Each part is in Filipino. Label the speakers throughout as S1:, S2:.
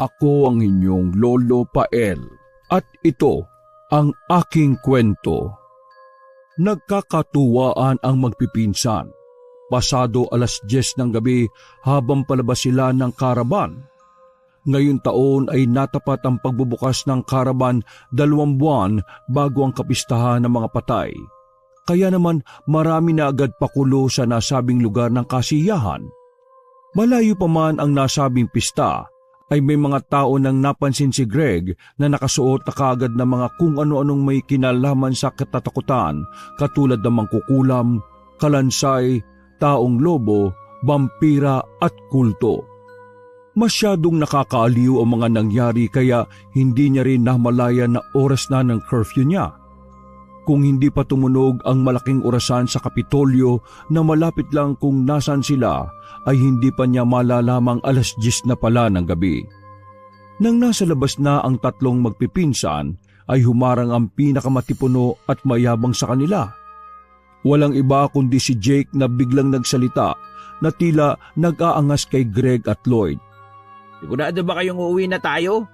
S1: Ako ang inyong Lolo Pael at ito ang aking kwento. Nagkakatuwaan ang magpipinsan. Pasado 10:00 ng gabi habang palabas sila ng karaban. Ngayong taon ay natapat ang pagbubukas ng karaban 2 buwan bago ang kapistahan ng mga patay. Kaya naman marami na agad pakulo sa nasabing lugar ng kasiyahan. Malayo pa man ang nasabing pista, ay may mga tao nang napansin si Greg na nakasuot na kaagad ng mga kung ano-anong may kinalaman sa katatakutan katulad ng mangkukulam, kalansay, taong lobo, vampira at kulto. Masyadong nakakaaliw ang mga nangyari kaya hindi niya rin namalayan na oras na ng curfew niya. Kung hindi pa tumunog ang malaking orasan sa Kapitolyo na malapit lang kung nasan sila, ay hindi pa niya malalamang 10:00 na pala ng gabi. Nang nasa labas na ang tatlong magpipinsan, ay humarang ang pinakamatipuno at mayabang sa kanila. Walang iba kundi si Jake na biglang nagsalita na tila nag-aangas kay Greg at Lloyd.
S2: Sigurado ba kayong uuwi na tayo?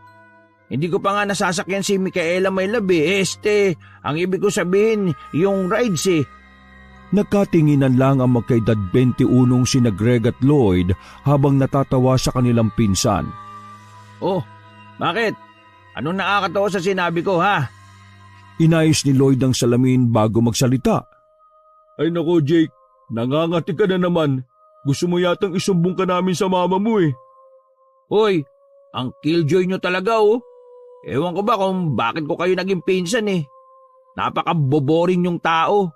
S2: Hindi ko pa nga nasasakyan si Micaela, my love eh. Ang ibig ko sabihin, yung rides eh.
S1: Nagkatinginan lang ang magkaedad 21 sina Greg at Lloyd habang natatawa sa kanilang pinsan.
S2: Oh, bakit? Anong nakakatawa sa sinabi ko, ha?
S1: Inayos ni Lloyd ang salamin bago magsalita.
S3: Ay nako Jake, nangangati ka na naman. Gusto mo yatang isumbong ka namin sa mama mo eh.
S2: Hoy, ang killjoy nyo talaga oh. Ewan ko ba kung bakit ko kayo naging pinsan eh. Napaka-boboring yung tao.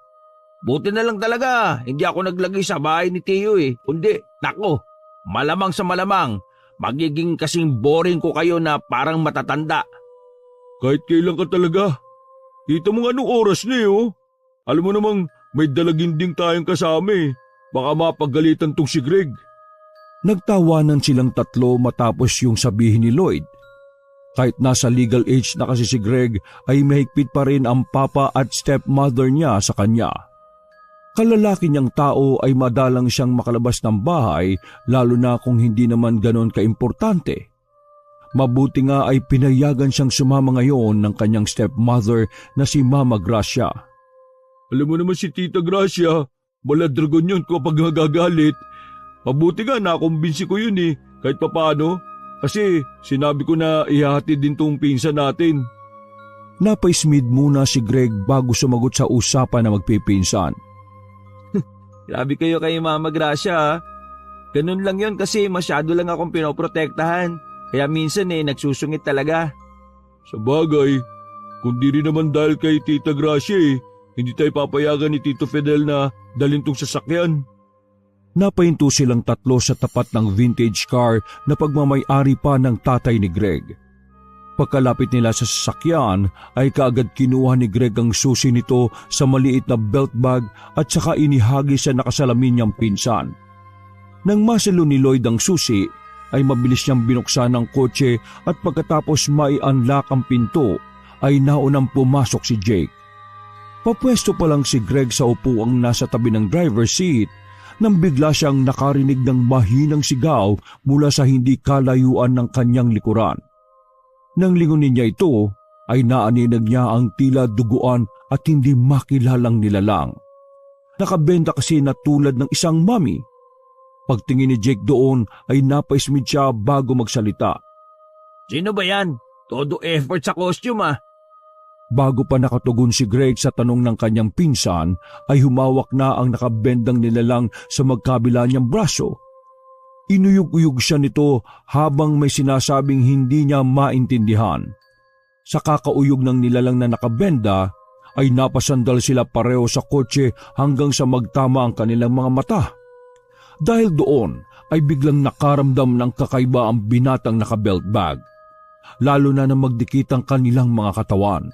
S2: Buti na lang talaga, hindi ako naglagay sa bahay ni Tio eh. Kundi, nako, malamang sa malamang, magiging kasing boring ko kayo na parang matatanda.
S3: Kahit kailan ka talaga. Kita mo anong oras na eh oh. Alam mo namang may dalaginding tayong kasama eh. Baka mapagalitan tong si Greg.
S1: Nagtawanan silang tatlo matapos yung sabihin ni Lloyd. Kahit nasa legal age na kasi si Greg ay mahigpit pa rin ang papa at stepmother niya sa kanya. Kalalaki niyang tao ay madalang siyang makalabas ng bahay lalo na kung hindi naman ganon kaimportante. Mabuti nga ay pinayagan siyang sumama ngayon ng kanyang stepmother na si Mama Gracia.
S3: Alam mo naman si Tita Gracia, maladragon yun kapag nagagalit. Mabuti nga nakumbinsi ko yun eh, kahit papaano. Kasi sinabi ko na ihahatid din tong pinsan natin.
S1: Napaismid muna si Greg bago sumagot sa usapan na magpipinsan.
S2: Grabe kayo kay Mama Gracia ha. Ganun lang yun kasi masyado lang akong pinoprotektahan. Kaya minsan nagsusungit talaga.
S3: Sa bagay, kundi rin naman dahil kay Tita Gracia hindi tayo papayagan ni Tito Fidel na dalhin tong sasakyan.
S1: Napahinto silang tatlo sa tapat ng vintage car na pagmamay-ari pa ng tatay ni Greg. Pagkalapit nila sa sasakyan ay kaagad kinuha ni Greg ang susi nito sa maliit na belt bag at saka inihagi sa nakasalamin niyang pinsan. Nang masalo ni Lloyd ang susi, ay mabilis niyang binuksan ang kotse at pagkatapos mai-unlock ang pinto, ay naunang pumasok si Jake. Papwesto pa lang si Greg sa upuang nasa tabi ng driver's seat nang bigla siyang nakarinig ng mahinang sigaw mula sa hindi kalayuan ng kanyang likuran. Nang lingunin niya ito, ay naaninag niya ang tila duguan at hindi makilalang nilalang. Nakabenda kasi na tulad ng isang mami. Pagtingin ni Jake doon ay napaismid siya bago magsalita.
S2: Sino ba yan? Todo effort sa costume ah.
S1: Bago pa nakatugon si Greg sa tanong ng kanyang pinsan, ay humawak na ang nakabendang nilalang sa magkabila niyang braso. Inuyog-uyog siya nito habang may sinasabing hindi niya maintindihan. Sa kakauyog ng nilalang na nakabenda, ay napasandal sila pareho sa kotse hanggang sa magtama ang kanilang mga mata. Dahil doon ay biglang nakaramdam ng kakaiba ang binatang nakabelt bag, lalo na magdikit ang kanilang mga katawan.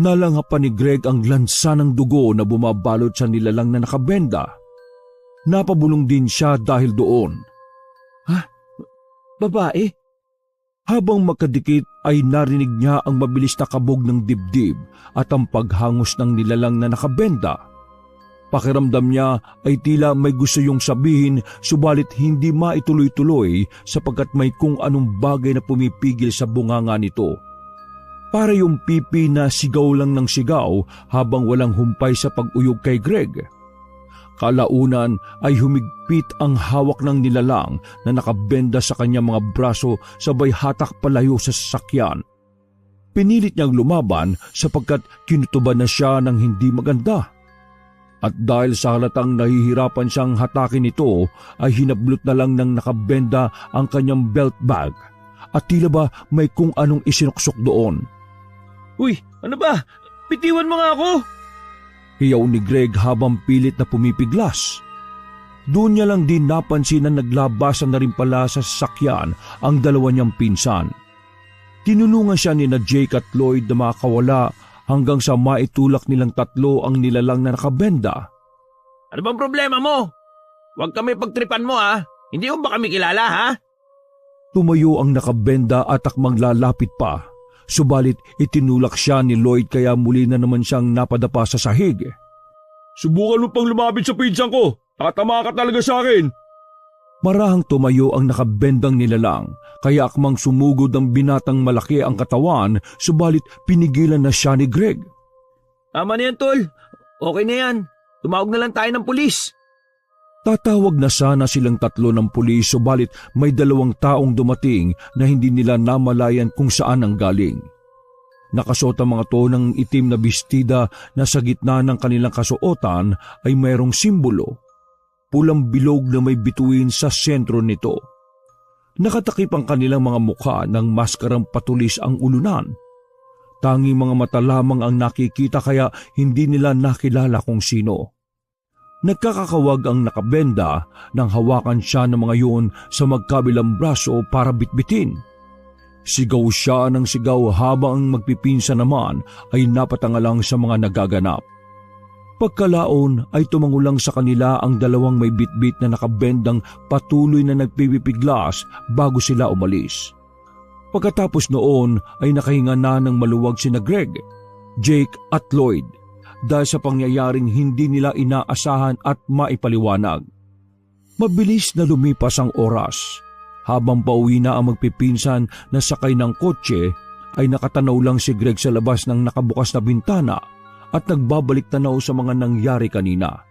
S1: Nalangha pa ni Greg ang lansa ng dugo na bumabalot sa nilalang na nakabenda. Napabulong din siya dahil doon.
S2: Ha? Babae?
S1: Habang makadikit ay narinig niya ang mabilis na kabog ng dibdib at ang paghangos ng nilalang na nakabenda. Pakiramdam niya ay tila may gusto yung sabihin subalit hindi maituloy-tuloy sapagkat may kung anong bagay na pumipigil sa bunganga nito. Para yung pipi na sigaw lang ng sigaw habang walang humpay sa pag-uyog kay Greg. Kalaunan ay humigpit ang hawak ng nilalang na nakabenda sa kanyang mga braso sabay hatak palayo sa sasakyan. Pinilit niyang lumaban sapagkat kinutuban na siya ng hindi maganda. At dahil sa halatang nahihirapan siyang hatakin ito, ay hinablot na lang ng nakabenda ang kanyang belt bag. At tila ba may kung anong isinuksok doon.
S2: Uy, ano ba? Bitiwan mo nga ako!
S1: Hiyaw ni Greg habang pilit na pumipiglas. Doon niya lang din napansin na naglabasan na rin pala sa sasakyan ang dalawa niyang pinsan. Tinulungan siya ni na Jake at Lloyd na makawala hanggang sa maitulak nilang tatlo ang nilalang na nakabenda.
S2: Ano bang problema mo? Huwag kami pagtripan mo ha. Hindi mo ba kami kilala ha?
S1: Tumayo ang nakabenda at akmang lalapit pa. Subalit itinulak siya ni Lloyd kaya muli na naman siyang napadapa sa sahig.
S3: Subukan mo pang lumapit sa pinsan ko. Tatama ka talaga sa akin.
S1: Marahang tumayo ang nakabendang nilalang kaya akmang sumugod ang binatang malaki ang katawan subalit pinigilan na siya ni Greg.
S2: Tama na yan, tol. Okay na yan. Tumawag na lang tayo ng pulis.
S1: Tatawag na sana silang tatlo ng pulis subalit may dalawang taong dumating na hindi nila namalayan kung saan ang galing. Nakasuot ang mga to ng itim na bestida na sa gitna ng kanilang kasuotan ay mayroong simbolo. Pulang bilog na may bituin sa sentro nito. Nakatakip ang kanilang mga mukha ng maskarang patulis ang ulunan. Tanging mga mata lamang ang nakikita kaya hindi nila nakilala kung sino. Nagkakakawag ang nakabenda nang hawakan siya ng mga yun sa magkabilang braso para bitbitin. Sigaw siya ng sigaw habang ang magpipinsa naman ay napatangalang sa mga nagaganap. Pagkalaon ay tumangulang sa kanila ang dalawang may bitbit na nakabendang patuloy na nagpipipiglas bago sila umalis. Pagkatapos noon ay nakahinga na ng maluwag sina Greg, Jake at Lloyd dahil sa pangyayaring hindi nila inaasahan at maipaliwanag. Mabilis na lumipas ang oras. Habang pauwi na ang magpipinsan na sakay ng kotse ay nakatanaw lang si Greg sa labas ng nakabukas na bintana at nagbabalik tanaw sa mga nangyari kanina.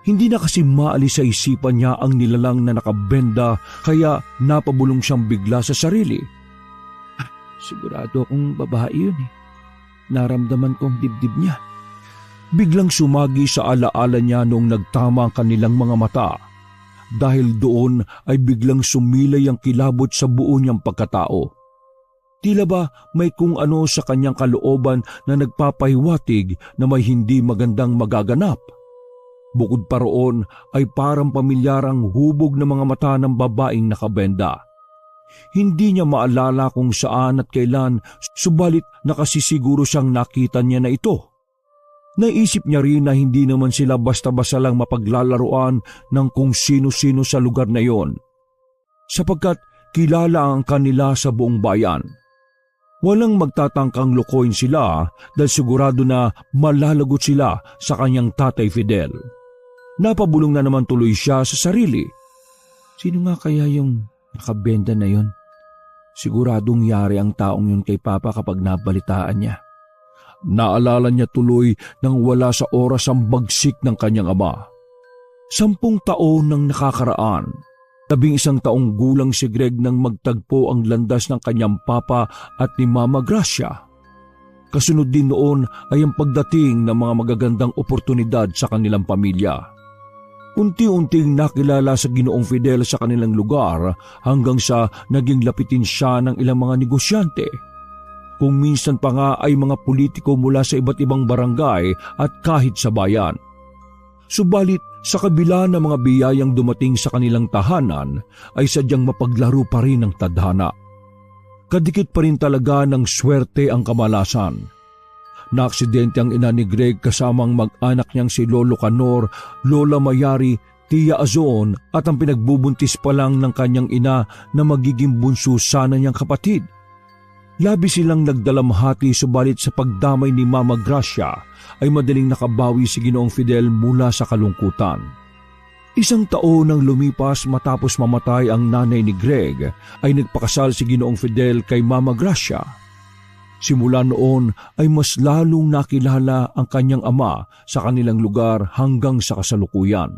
S1: Hindi na kasi maalis sa isipan niya ang nilalang na nakabenda kaya napabulong siyang bigla sa sarili. Sigurado akong babae yun eh. Naramdaman ko ang dibdib niya. Biglang sumagi sa alaala niya noong nagtama ang kanilang mga mata. Dahil doon ay biglang sumilay ang kilabot sa buo niyang pagkatao. Tila ba may kung ano sa kanyang kalooban na nagpapahiwatig na may hindi magandang magaganap. Bukod pa roon ay parang pamilyar ang hubog ng mga mata ng babaeng nakabenda. Hindi niya maalala kung saan at kailan subalit nakasisiguro siyang nakita niya na ito. Naisip niya rin na hindi naman sila basta-basta lang mapaglalaruan ng kung sino-sino sa lugar na yon, sapagkat kilala ang kanila sa buong bayan. Walang magtatangkang lokohin sila dahil sigurado na malalagot sila sa kanyang tatay Fidel. Napabulong na naman tuloy siya sa sarili. Sino nga kaya yung nakabenda na yon? Siguradong yari ang taong yun kay Papa kapag nabalitaan niya. Naalala niya tuloy nang wala sa oras ang bagsik ng kanyang ama. 10 taon nang nakakaraan. 11 taong gulang si Greg nang magtagpo ang landas ng kanyang papa at ni Mama Gracia. Kasunod din noon ay ang pagdating ng mga magagandang oportunidad sa kanilang pamilya. Unti-unting nakilala sa Ginoong Fidel sa kanilang lugar hanggang sa naging lapitin siya ng ilang mga negosyante. Kung minsan pa nga ay mga politiko mula sa iba't ibang barangay at kahit sa bayan. Subalit sa kabila ng mga biyayang dumating sa kanilang tahanan ay sadyang mapaglaro pa rin ang tadhana. Kadikit pa rin talaga ng swerte ang kamalasan. Naaksidente ang ina ni Greg kasamang mag-anak niyang si Lolo Canor, Lola Mayari, Tia Azon at ang pinagbubuntis pa lang ng kanyang ina na magiging bunso sana niyang kapatid. Labi silang nagdalamhati subalit sa pagdamay ni Mama Gracia ay madaling nakabawi si Ginoong Fidel mula sa kalungkutan. Isang taon nang lumipas matapos mamatay ang nanay ni Greg ay nagpakasal si Ginoong Fidel kay Mama Gracia. Simula noon ay mas lalong nakilala ang kanyang ama sa kanilang lugar hanggang sa kasalukuyan.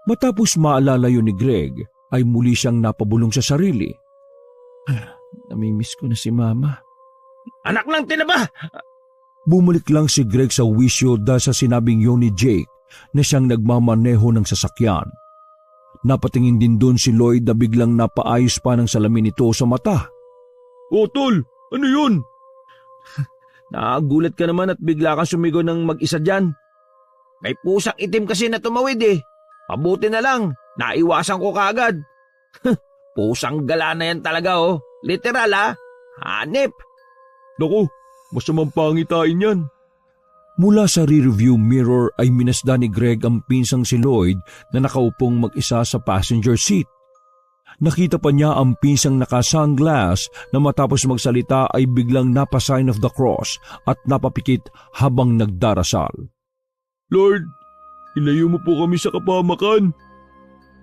S1: Matapos maalala yun ni Greg ay muli siyang napabulong sa sarili. Namimiss ko na si Mama.
S2: Anak ng tinaba!
S1: Bumalik lang si Greg sa wisyo dahil sa sinabing yun ni Jake na siyang nagmamaneho ng sasakyan. Napatingin din doon si Lloyd na biglang napaayos pa ng salamin nito sa mata.
S3: O tol, ano yun?
S2: Nakagulat ka naman at bigla kang sumigaw ng mag-isa dyan. May pusang itim kasi na tumawid eh. Mabuti na lang, naiwasan ko kaagad. Pusang gala na yan talaga oh. Literal ah, hanip.
S3: Naku, masamang pangitain yan.
S1: Mula sa rearview mirror ay minasdan ni Greg ang pinsang si Lloyd na nakaupong mag-isa sa passenger seat. Nakita pa niya ang pinsang naka-sunglass na matapos magsalita ay biglang napa-sign of the cross at napapikit habang nagdarasal.
S3: Lord, ilayo mo po kami sa kapahamakan.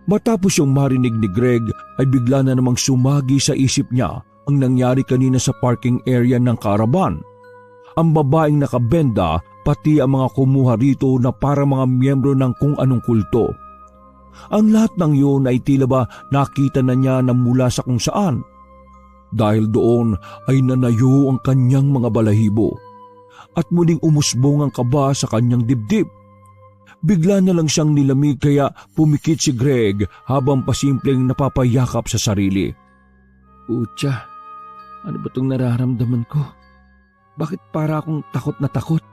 S1: Matapos yung marinig ni Greg ay bigla na namang sumagi sa isip niya ang nangyari kanina sa parking area ng caravan. Ang babaeng nakabenda pati ang mga kumuha rito na para mga miyembro ng kung anong kulto. Ang lahat ng yun ay tila ba nakita na niya na mula sa kung saan. Dahil doon ay nanayo ang kanyang mga balahibo at muling umusbong ang kaba sa kanyang dibdib. Bigla na lang siyang nilamig kaya pumikit si Greg habang pasimpleng napapayakap sa sarili. Utya, ano ba itong nararamdaman ko? Bakit para akong takot na takot?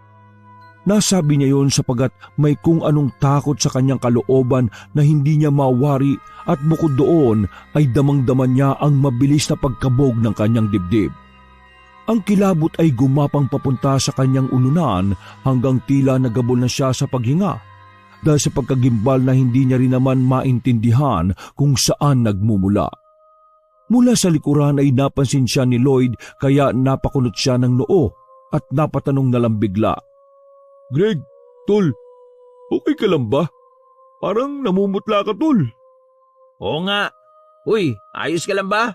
S1: Nasabi niya yon sapagat may kung anong takot sa kanyang kalooban na hindi niya mawari at bukod doon ay damang-daman niya ang mabilis na pagkabog ng kanyang dibdib. Ang kilabot ay gumapang papunta sa kanyang ulunan hanggang tila nagabol na siya sa paghinga dahil sa pagkagimbal na hindi niya rin naman maintindihan kung saan nagmumula. Mula sa likuran ay napansin siya ni Lloyd kaya napakunot siya ng noo at napatanong na lang bigla.
S3: Greg, tol, okay ka lang ba? Parang namumutla ka, tol.
S2: Oo nga. Uy, ayos ka lang ba?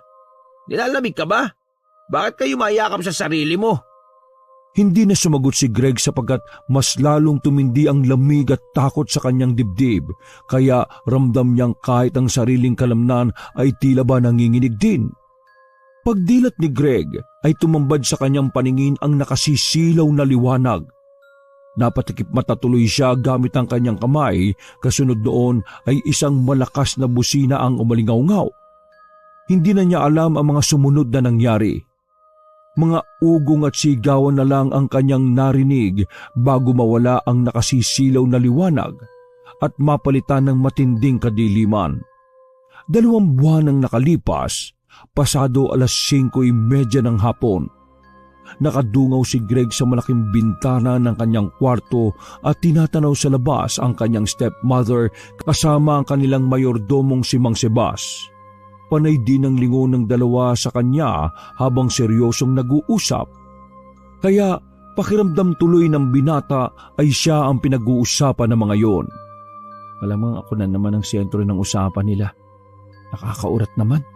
S2: Nilalamig ka ba? Bakit kayo mayakap sa sarili mo?
S1: Hindi na sumagot si Greg sapagkat mas lalong tumindi ang lamig at takot sa kanyang dibdib, kaya ramdam niyang kahit ang sariling kalamnan ay tila ba nanginginig din. Pagdilat ni Greg ay tumambad sa kanyang paningin ang nakasisilaw na liwanag. Napatikip mata tuloy siya gamit ang kanyang kamay, kasunod noon ay isang malakas na busina ang umalingaw-ngaw. Hindi na niya alam ang mga sumunod na nangyari. Mga ugong at sigawan na lang ang kanyang narinig bago mawala ang nakasisilaw na liwanag at mapalitan ng matinding kadiliman. 2 buwan ang nakalipas, pasado 5:30 ng hapon. Nakadungaw si Greg sa malaking bintana ng kanyang kwarto at tinatanaw sa labas ang kanyang stepmother kasama ang kanilang mayordomong si Mang Sebas. Panay din ang lingon ng dalawa sa kanya habang seryosong nag-uusap. Kaya pakiramdam tuloy ng binata ay siya ang pinag-uusapan ng mga yon. Malamang ako na naman ang sentro ng usapan nila. Nakakaurat naman.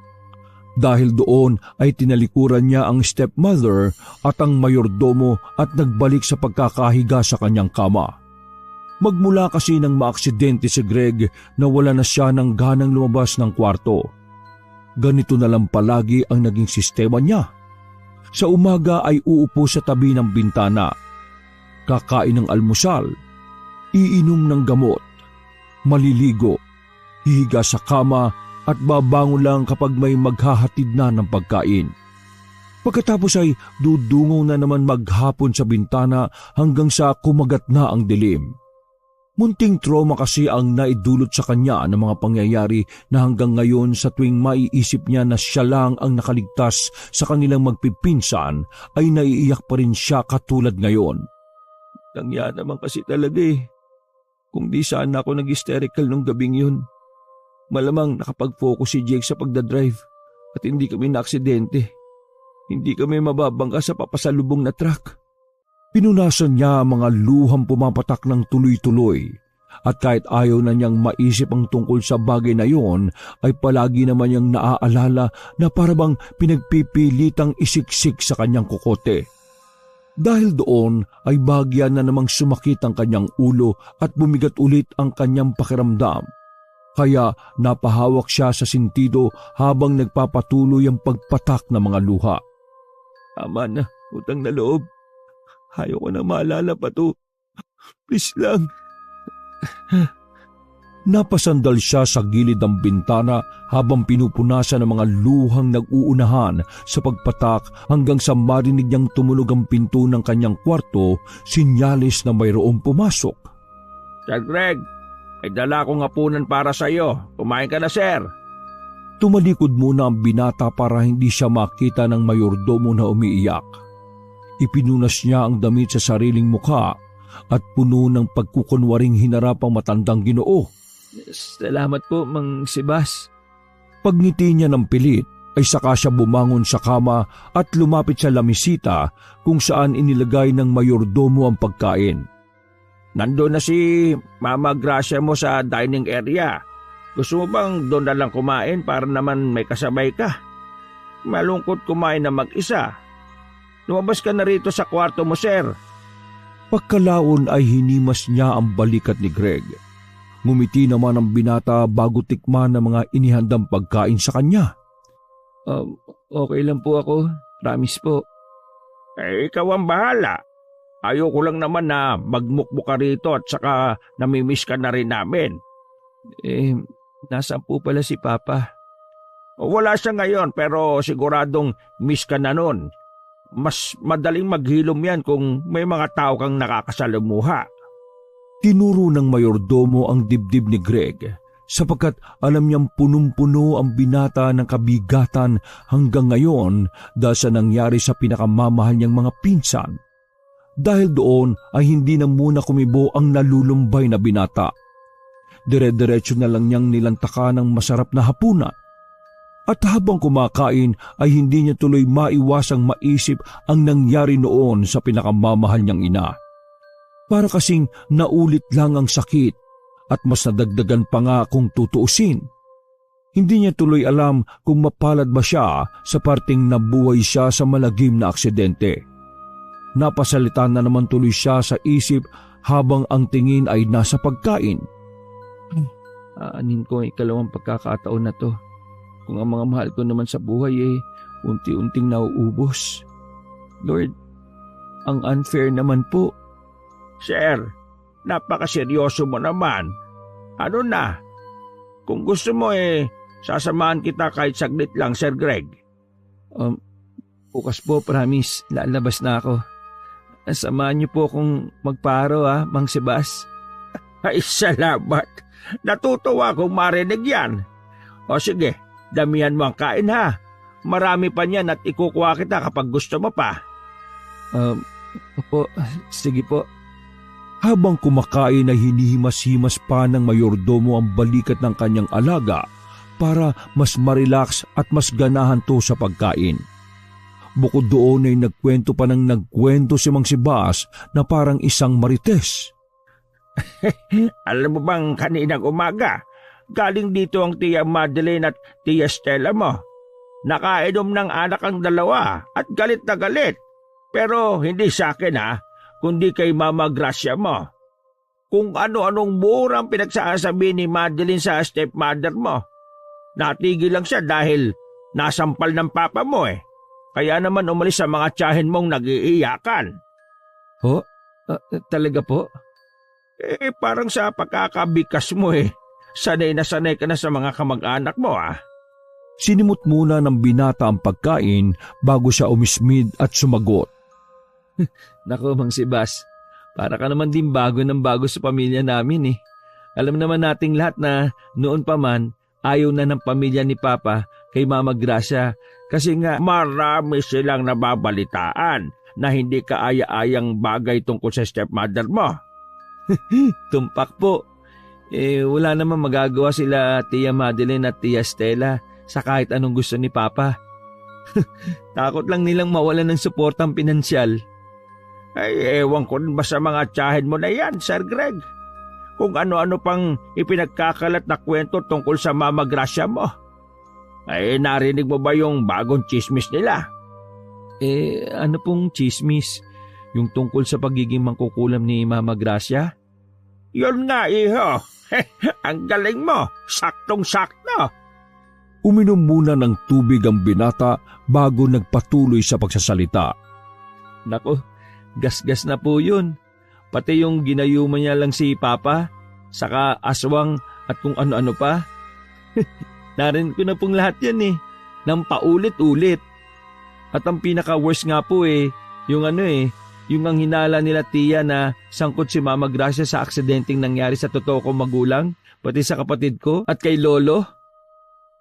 S1: Dahil doon ay tinalikuran niya ang stepmother at ang mayordomo at nagbalik sa pagkakahiga sa kanyang kama. Magmula kasi nang maaksidente si Greg na wala na siya ng ganang lumabas ng kwarto. Ganito na lang palagi ang naging sistema niya. Sa umaga ay uupo sa tabi ng bintana, kakain ng almusal, iinom ng gamot, maliligo, hihiga sa kama at babangon lang kapag may maghahatid na ng pagkain. Pagkatapos ay dudungaw na naman maghapon sa bintana hanggang sa kumagat na ang dilim. Munting trauma kasi ang naidulot sa kanya ng mga pangyayari na hanggang ngayon sa tuwing maiisip niya na siya lang ang nakaligtas sa kanilang magpipinsan ay naiiyak pa rin siya katulad ngayon. Tangya naman kasi talaga eh. Kung di sana ako nag-hysterical nung gabing yun. Malamang nakapag-focus si Jake sa pagdadrive at hindi kami na-aksidente.
S3: hindi kami mababangga sa papasalubong na truck.
S1: Pinunasan niya ang mga luhang pumapatak ng tuloy-tuloy at kahit ayaw na niyang maisip ang tungkol sa bagay na yon ay palagi naman niyang naaalala na parabang pinagpipilitang isiksik sa kanyang kukote. Dahil doon ay bagya na namang sumakit ang kanyang ulo at bumigat ulit ang kanyang pakiramdam. Kaya napahawak siya sa sintido habang nagpapatuloy ang pagpatak ng mga luha.
S3: Tama na, utang na loob. Ayaw ko na maalala pa to. Please lang.
S1: Napasandal siya sa gilid ng bintana habang pinupunasan ng mga luhang nag-uunahan sa pagpatak hanggang sa marinig niyang tumunog ang pinto ng kanyang kwarto, sinyalis na mayroong pumasok.
S2: Sir Greg, may dala akong hapunan para sa iyo. Kumain ka na, sir.
S1: Tumalikod muna ang binata para hindi siya makita ng mayordomo na umiiyak. Ipinunas niya ang damit sa sariling mukha at puno ng pagkukunwaring hinarap ang matandang Ginoo.
S3: Salamat po, Mang Sibas.
S1: Pagngiti niya ng pilit ay saka siya bumangon sa kama at lumapit sa lamisita kung saan inilagay ng mayordomo ang pagkain.
S2: Nandun na si Mama Gracia mo sa dining area. Gusto mo bang doon na lang kumain para naman may kasabay ka? Malungkot kumain na mag-isa. Lumabas ka na rito sa kwarto mo, sir.
S1: Pagkalaon ay hinimas niya ang balikat ni Greg. Ngumiti naman ang binata bago tikman ng mga inihandang pagkain sa kanya.
S3: Okay lang po ako. Promise po.
S2: Ikaw ang bahala. Ayoko lang naman na magmukmuk ka rito at saka namimiss ka na rin namin.
S3: Nasaan po pala si Papa?
S2: Wala siya ngayon pero siguradong miss ka na nun. Mas madaling maghilom yan kung may mga tao kang nakakasalamuha.
S1: Tinuro ng mayordomo ang dibdib ni Greg sapagkat alam niyang punong-puno ang binata ng kabigatan hanggang ngayon dahil sa nangyari sa pinakamamahal niyang mga pinsan. Dahil doon ay hindi na muna kumibo ang nalulumbay na binata. Dire-diretso na lang niyang nilantaka ng masarap na hapunan. At habang kumakain ay hindi niya tuloy maiwasang maisip ang nangyari noon sa pinakamamahal niyang ina. Para kasing naulit lang ang sakit at mas nadagdagan pa nga kung tutuusin. Hindi niya tuloy alam kung mapalad ba siya sa parting nabuhay siya sa malagim na aksidente. Napasalita na naman tuloy siya sa isip habang ang tingin ay nasa pagkain.
S3: Aanin ko ang ikalawang pagkakataon na to. Kung ang mga mahal ko naman sa buhay unti-unting nauubos. Lord, ang unfair naman po.
S2: Sir, napakaseryoso mo naman. Ano na? Kung gusto mo sasamahan kita kahit saglit lang, Sir Greg.
S3: Bukas po, promise, lalabas na ako. Samahan niyo po akong magparo Mang Sibas.
S2: Ay, salamat. Natutuwa akong marinig yan. O sige, damihan mo ang kain ha. Marami pa niyan at ikukuha kita kapag gusto mo pa.
S3: Opo, sige po.
S1: Habang kumakain ay hinihimas-himas pa ng mayordomo ang balikat ng kanyang alaga para mas marelax at mas ganahan to sa pagkain. Bukod doon ay nagkwento pa ng nagkwento si Mang Sibas na parang isang marites.
S2: Alam mo bang kaninang umaga, galing dito ang Tia Madeline at Tia Stella mo. Nakainom ng anak ang dalawa at galit na galit. Pero hindi sa akin kundi kay Mama Gracia mo. Kung ano-anong murang pinagsasabi ni Madeline sa stepmother mo. Natigil lang siya dahil nasampal ng papa mo Kaya naman umalis sa mga tiyahin mong nag-iiyakan.
S3: Ho? Talaga po?
S2: Parang sa pagkakabikas mo sanay na sanay ka na sa mga kamag-anak mo
S1: Sinimot muna ng binata ang pagkain bago siya umismid at sumagot.
S3: Nako, Mang Sibas, para ka naman din bago ng bago sa pamilya namin Alam naman nating lahat na noon pa man, ayaw na ng pamilya ni Papa kay Mama Gracia kasi nga marami silang nababalitaan na hindi kaaya-ayang bagay tungkol sa stepmother mo. Tumpak po. Wala naman magagawa sila Tia Madeline at Tia Stella sa kahit anong gusto ni Papa.
S2: Takot lang nilang mawalan ng suportang pinansyal. Ay, ewan ko ba sa mga tiyahin mo na yan, Sir Greg? Kung ano-ano pang ipinagkakalat na kwento tungkol sa Mama Gracia mo. Ay, narinig mo ba yung bagong chismis nila?
S3: Ano pong chismis? Yung tungkol sa pagiging mangkukulam ni Mama Gracia?
S2: Yun nga, iho. Ang galing mo. Saktong-sakto.
S1: Uminom muna ng tubig ang binata bago nagpatuloy sa pagsasalita.
S3: Nako, gasgas na po yun. Pati yung ginayuman niya lang si Papa, saka aswang at kung ano-ano pa. Narinig ko na pong lahat yan nang paulit-ulit. At ang pinaka-worst nga po yung yung ang hinala nila tiya na sangkot si Mama Gracia sa aksidenteng nangyari sa totoo kong magulang, pati sa kapatid ko at kay Lolo.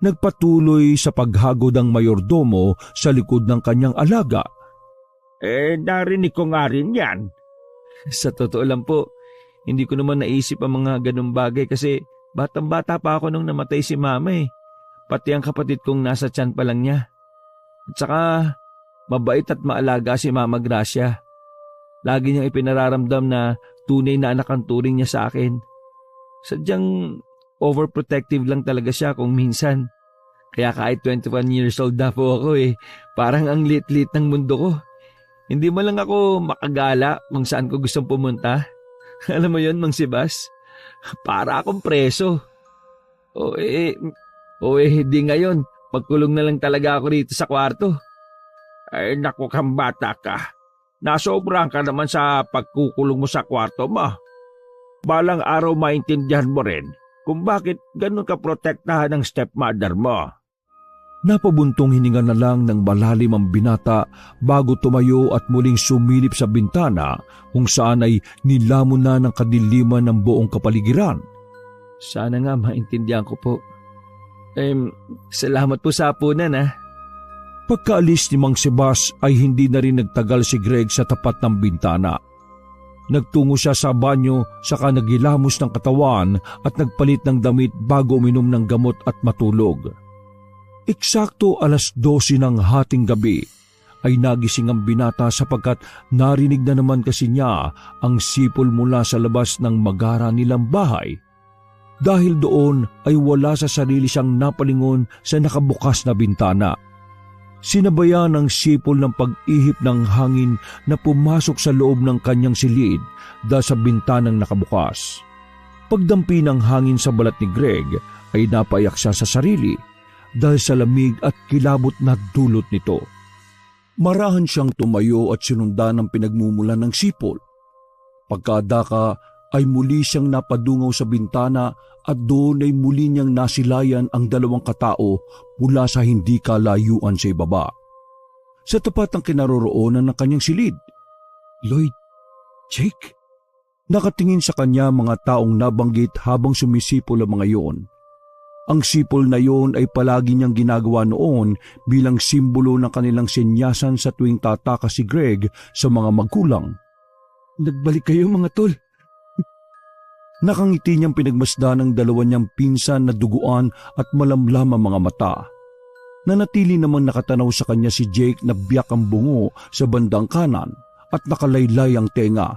S1: Nagpatuloy sa paghagod ang mayordomo sa likod ng kanyang alaga.
S2: Narinig ko nga rin yan.
S3: Sa totoo lang po, hindi ko naman naisip ang mga ganung bagay kasi batang-bata pa ako nung namatay si Mama Pati ang kapatid kong nasa tiyan pa lang niya. At saka, mabait at maalaga si Mama Gracia. Lagi niyang ipinararamdam na tunay na anak ang turing niya sa akin. Sadyang overprotective lang talaga siya kung minsan. Kaya kahit 21 years old na po ako parang ang lit-lit ng mundo ko. Hindi mo lang ako makagala kung saan ko gustong pumunta. Alam mo yun, Mang Sibas? Para akong preso. Hindi ngayon. Pagkulong na lang talaga ako rito sa kwarto.
S2: Ay, naku kang bata ka. Nasobrahan ka naman sa pagkukulong mo sa kwarto mo. Balang araw maintindihan mo rin kung bakit ganun ka protektahan ng stepmother mo.
S1: Napabuntong hininga na lang ng malalim ang binata bago tumayo at muling sumilip sa bintana kung saan ay nilamon na ng kadiliman ng buong kapaligiran.
S3: Sana nga maintindihan ko po. Salamat po sa hapunan
S1: Pagkaalis ni Mang Sebas ay hindi na rin nagtagal si Greg sa tapat ng bintana. Nagtungo siya sa banyo saka nagilamos ng katawan at nagpalit ng damit bago uminom ng gamot at matulog. Eksakto 12:00 ng hating gabi ay nagising ang binata sapagkat narinig na naman kasi niya ang sipol mula sa labas ng magara nilang bahay. Dahil doon ay wala sa sarili siyang napalingon sa nakabukas na bintana. Sinabayan ng sipol ng pag-ihip ng hangin na pumasok sa loob ng kanyang silid dahil sa bintanang nakabukas. Pagdampi ng hangin sa balat ni Greg ay napaiyak siya sa sarili dahil sa lamig at kilabot na dulot nito. Marahan siyang tumayo at sinundan ng pinagmumulan ng sipol. Pagkadaka ay muli siyang napadungaw sa bintana at doon ay muli niyang nasilayan ang dalawang katao mula sa hindi kalayuan sa ibaba. Sa tapat ng kinaroroonan ng kanyang silid, Lloyd, Jake, nakatingin sa kanya mga taong nabanggit habang sumisipol ang mga iyon. Ang sipol na iyon ay palagi niyang ginagawa noon bilang simbolo ng kanilang senyasan sa tuwing tataka si Greg sa mga magkulang.
S3: Nagbalik kayo mga tol.
S1: Nakangiti niyang pinagmasdan ng dalawa niyang pinsan na duguan at malamlam ang mga mata. Nanatili namang nakatanaw sa kanya si Jake na biyak ang bungo sa bandang kanan at nakalaylay ang tenga.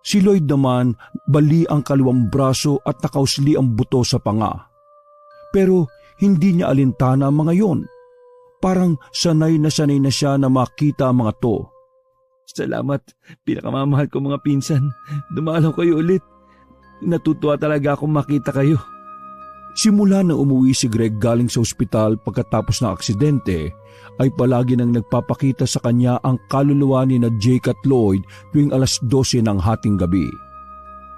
S1: Si Lloyd naman bali ang kaliwang braso at nakausli ang buto sa panga. Pero hindi niya alintana ang mga yon. Parang sanay na siya na makita ang mga to.
S3: Salamat, pinakamamahal ko mga pinsan. Dumalaw kayo ulit. Natutuwa talaga akong makita kayo.
S1: Simula na umuwi si Greg galing sa ospital pagkatapos ng aksidente, ay palagi nang nagpapakita sa kanya ang kaluluwa ni na Jake at Lloyd tuwing 12:00 ng hating gabi.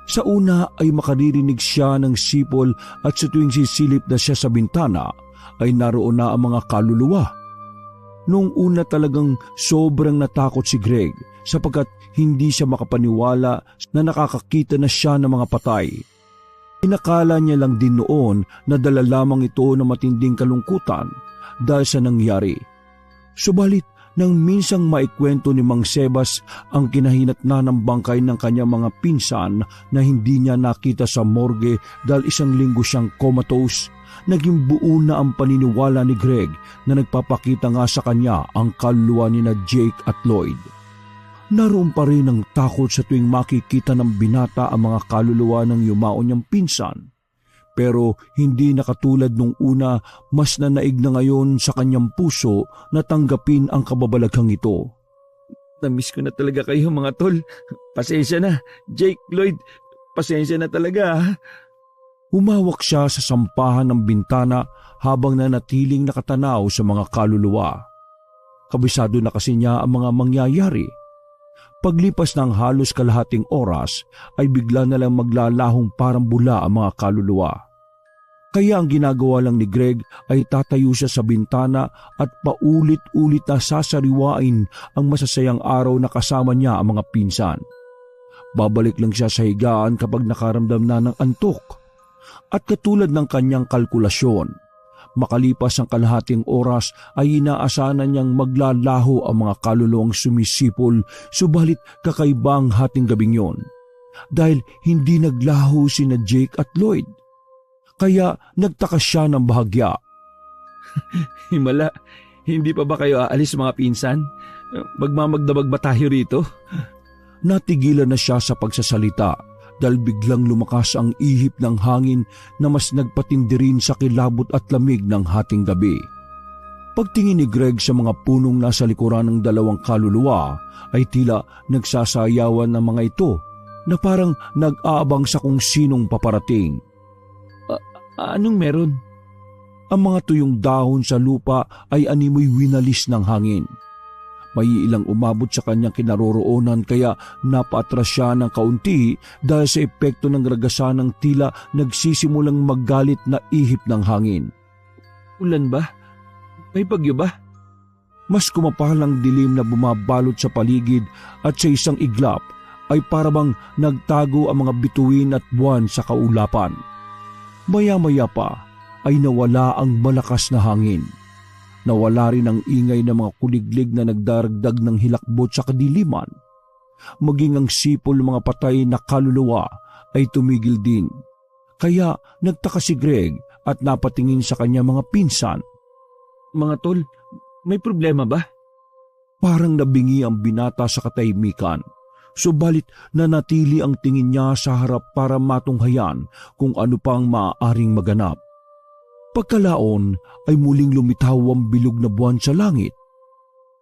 S1: Sa una ay makaririnig siya ng sipol at sa tuwing sisilip na siya sa bintana ay naroon na ang mga kaluluwa. Noong una talagang sobrang natakot si Greg sapagkat hindi siya makapaniwala na nakakakita na siya ng mga patay. Inakala niya lang din noon na dala lamang ito ng matinding kalungkutan dahil sa nangyari. Subalit nang minsang maikwento ni Mang Sebas ang kinahinatnan ng bangkay ng kanyang mga pinsan na hindi niya nakita sa morgue dahil 1 linggo siyang comatose, naging buo na ang paniniwala ni Greg na nagpapakita nga sa kanya ang kaluluwa ni na Jake at Lloyd. Naroon pa rin ang takot sa tuwing makikita ng binata ang mga kaluluwa ng yumao niyang pinsan. Pero hindi na katulad nung una, mas nanaig na ngayon sa kanyang puso na tanggapin ang kababalaghang ito.
S2: Namiss ko na talaga kayo mga tol. Pasensya na, Jake, Lloyd, pasensya na talaga.
S1: Humawak siya sa sampahan ng bintana habang nanatiling nakatanaw sa mga kaluluwa. Kabisado na kasi niya ang mga mangyayari. Paglipas ng halos kalahating oras ay bigla na lang maglalahong parang bula ang mga kaluluwa. Kaya ang ginagawa lang ni Greg ay tatayo siya sa bintana at paulit-ulit na sasariwain ang masasayang araw na kasama niya ang mga pinsan. Babalik lang siya sa higaan kapag nakaramdam na ng antok. At katulad ng kanyang kalkulasyon, makalipas ang kalahating oras ay inaasahan niyang maglalaho ang mga kaluluwang sumisipol, subalit kakaibang hating gabing yon. Dahil hindi naglaho sina Jake at Lloyd. Kaya nagtaka siya ng bahagya.
S2: Himala, hindi pa ba kayo aalis mga pinsan? Magmamagdamag ba tayo rito?
S1: Natigilan na siya sa pagsasalita dahil biglang lumakas ang ihip ng hangin na mas nagpatindi rin sa kilabot at lamig ng hating gabi. Pagtingin ni Greg sa mga punong nasa likuran ng dalawang kaluluwa ay tila nagsasayawan ng mga ito na parang nag-aabang sa kung sinong paparating.
S2: Anong meron?
S1: Ang mga tuyong dahon sa lupa ay animoy winalis ng hangin. May ilang umabot sa kanyang kinaroroonan kaya napaatras siya ng kaunti dahil sa epekto ng ragasan ng tila nagsisimulang maggalit na ihip ng hangin.
S2: Ulan ba? May bagyo ba?
S1: Mas kumapalang dilim na bumabalot sa paligid at sa isang iglap ay parabang nagtago ang mga bituin at buwan sa kaulapan. Maya-maya pa ay nawala ang malakas na hangin. Nawala rin ang ingay ng mga kuliglig na nagdaragdag ng hilakbot sa kadiliman. Maging ang sipol ng mga patay na kaluluwa ay tumigil din. Kaya nagtaka si Greg at napatingin sa kanya mga pinsan.
S2: Mga tol, may problema ba?
S1: Parang nabingi ang binata sa katahimikan. Subalit nanatili ang tingin niya sa harap para matunghayan kung ano pang maaaring maganap. Pagkalaon ay muling lumitaw ang bilog na buwan sa langit.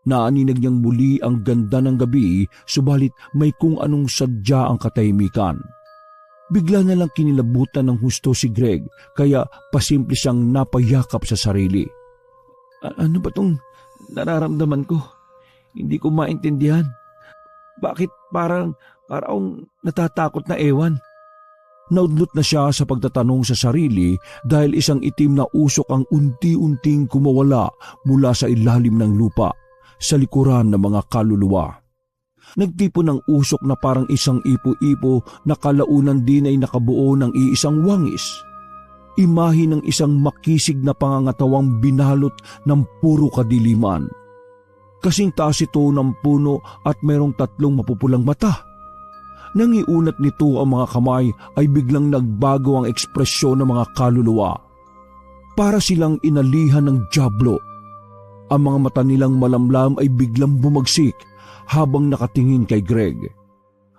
S1: Naaninag niyang muli ang ganda ng gabi, subalit may kung anong sadya ang katahimikan. Bigla na lang kinilabutan ng husto si Greg, kaya pasimple siyang napayakap sa sarili.
S2: Ano ba tong nararamdaman ko? Hindi ko maintindihan. Bakit parang akong natatakot na ewan?
S1: Naudlot na siya sa pagtatanong sa sarili dahil isang itim na usok ang unti-unting kumawala mula sa ilalim ng lupa, sa likuran ng mga kaluluwa. Nagtipon ng usok na parang isang ipo-ipo na kalaunan din ay nakabuo ng iisang wangis. Imahe ng isang makisig na pangangatawang binalot ng puro kadiliman. Kasing taas ito ng puno at mayroong 3 mapupulang mata. Nang iunat nito ang mga kamay ay biglang nagbago ang ekspresyon ng mga kaluluwa. Para silang inalihan ng dyablo. Ang mga mata nilang malamlam ay biglang bumagsik habang nakatingin kay Greg.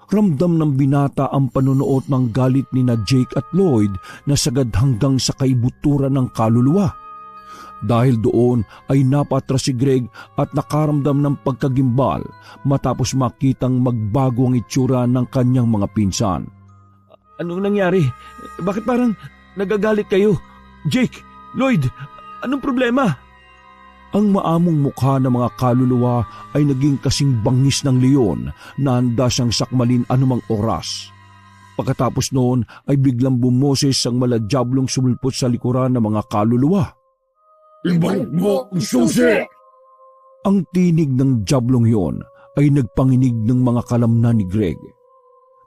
S1: Ramdam ng binata ang panunuot ng galit ni na Jake at Lloyd na sagad hanggang sa kaibuturan ng kaluluwa. Dahil doon ay napatras si Greg at nakaramdam ng pagkagimbal matapos makitang magbago ang itsura ng kanyang mga pinsan.
S2: Anong nangyari? Bakit parang nagagalit kayo? Jake, Lloyd, anong problema?
S1: Ang maamong mukha ng mga kaluluwa ay naging kasing bangis ng leon na handa siyang sakmalin anumang oras. Pagkatapos noon ay biglang bumoses ang maladyablong sumulpot sa likuran ng mga kaluluwa.
S3: Ibalik mo ang susi!
S1: Ang tinig ng diablong yon ay nagpanginig ng mga kalamnan ni Greg.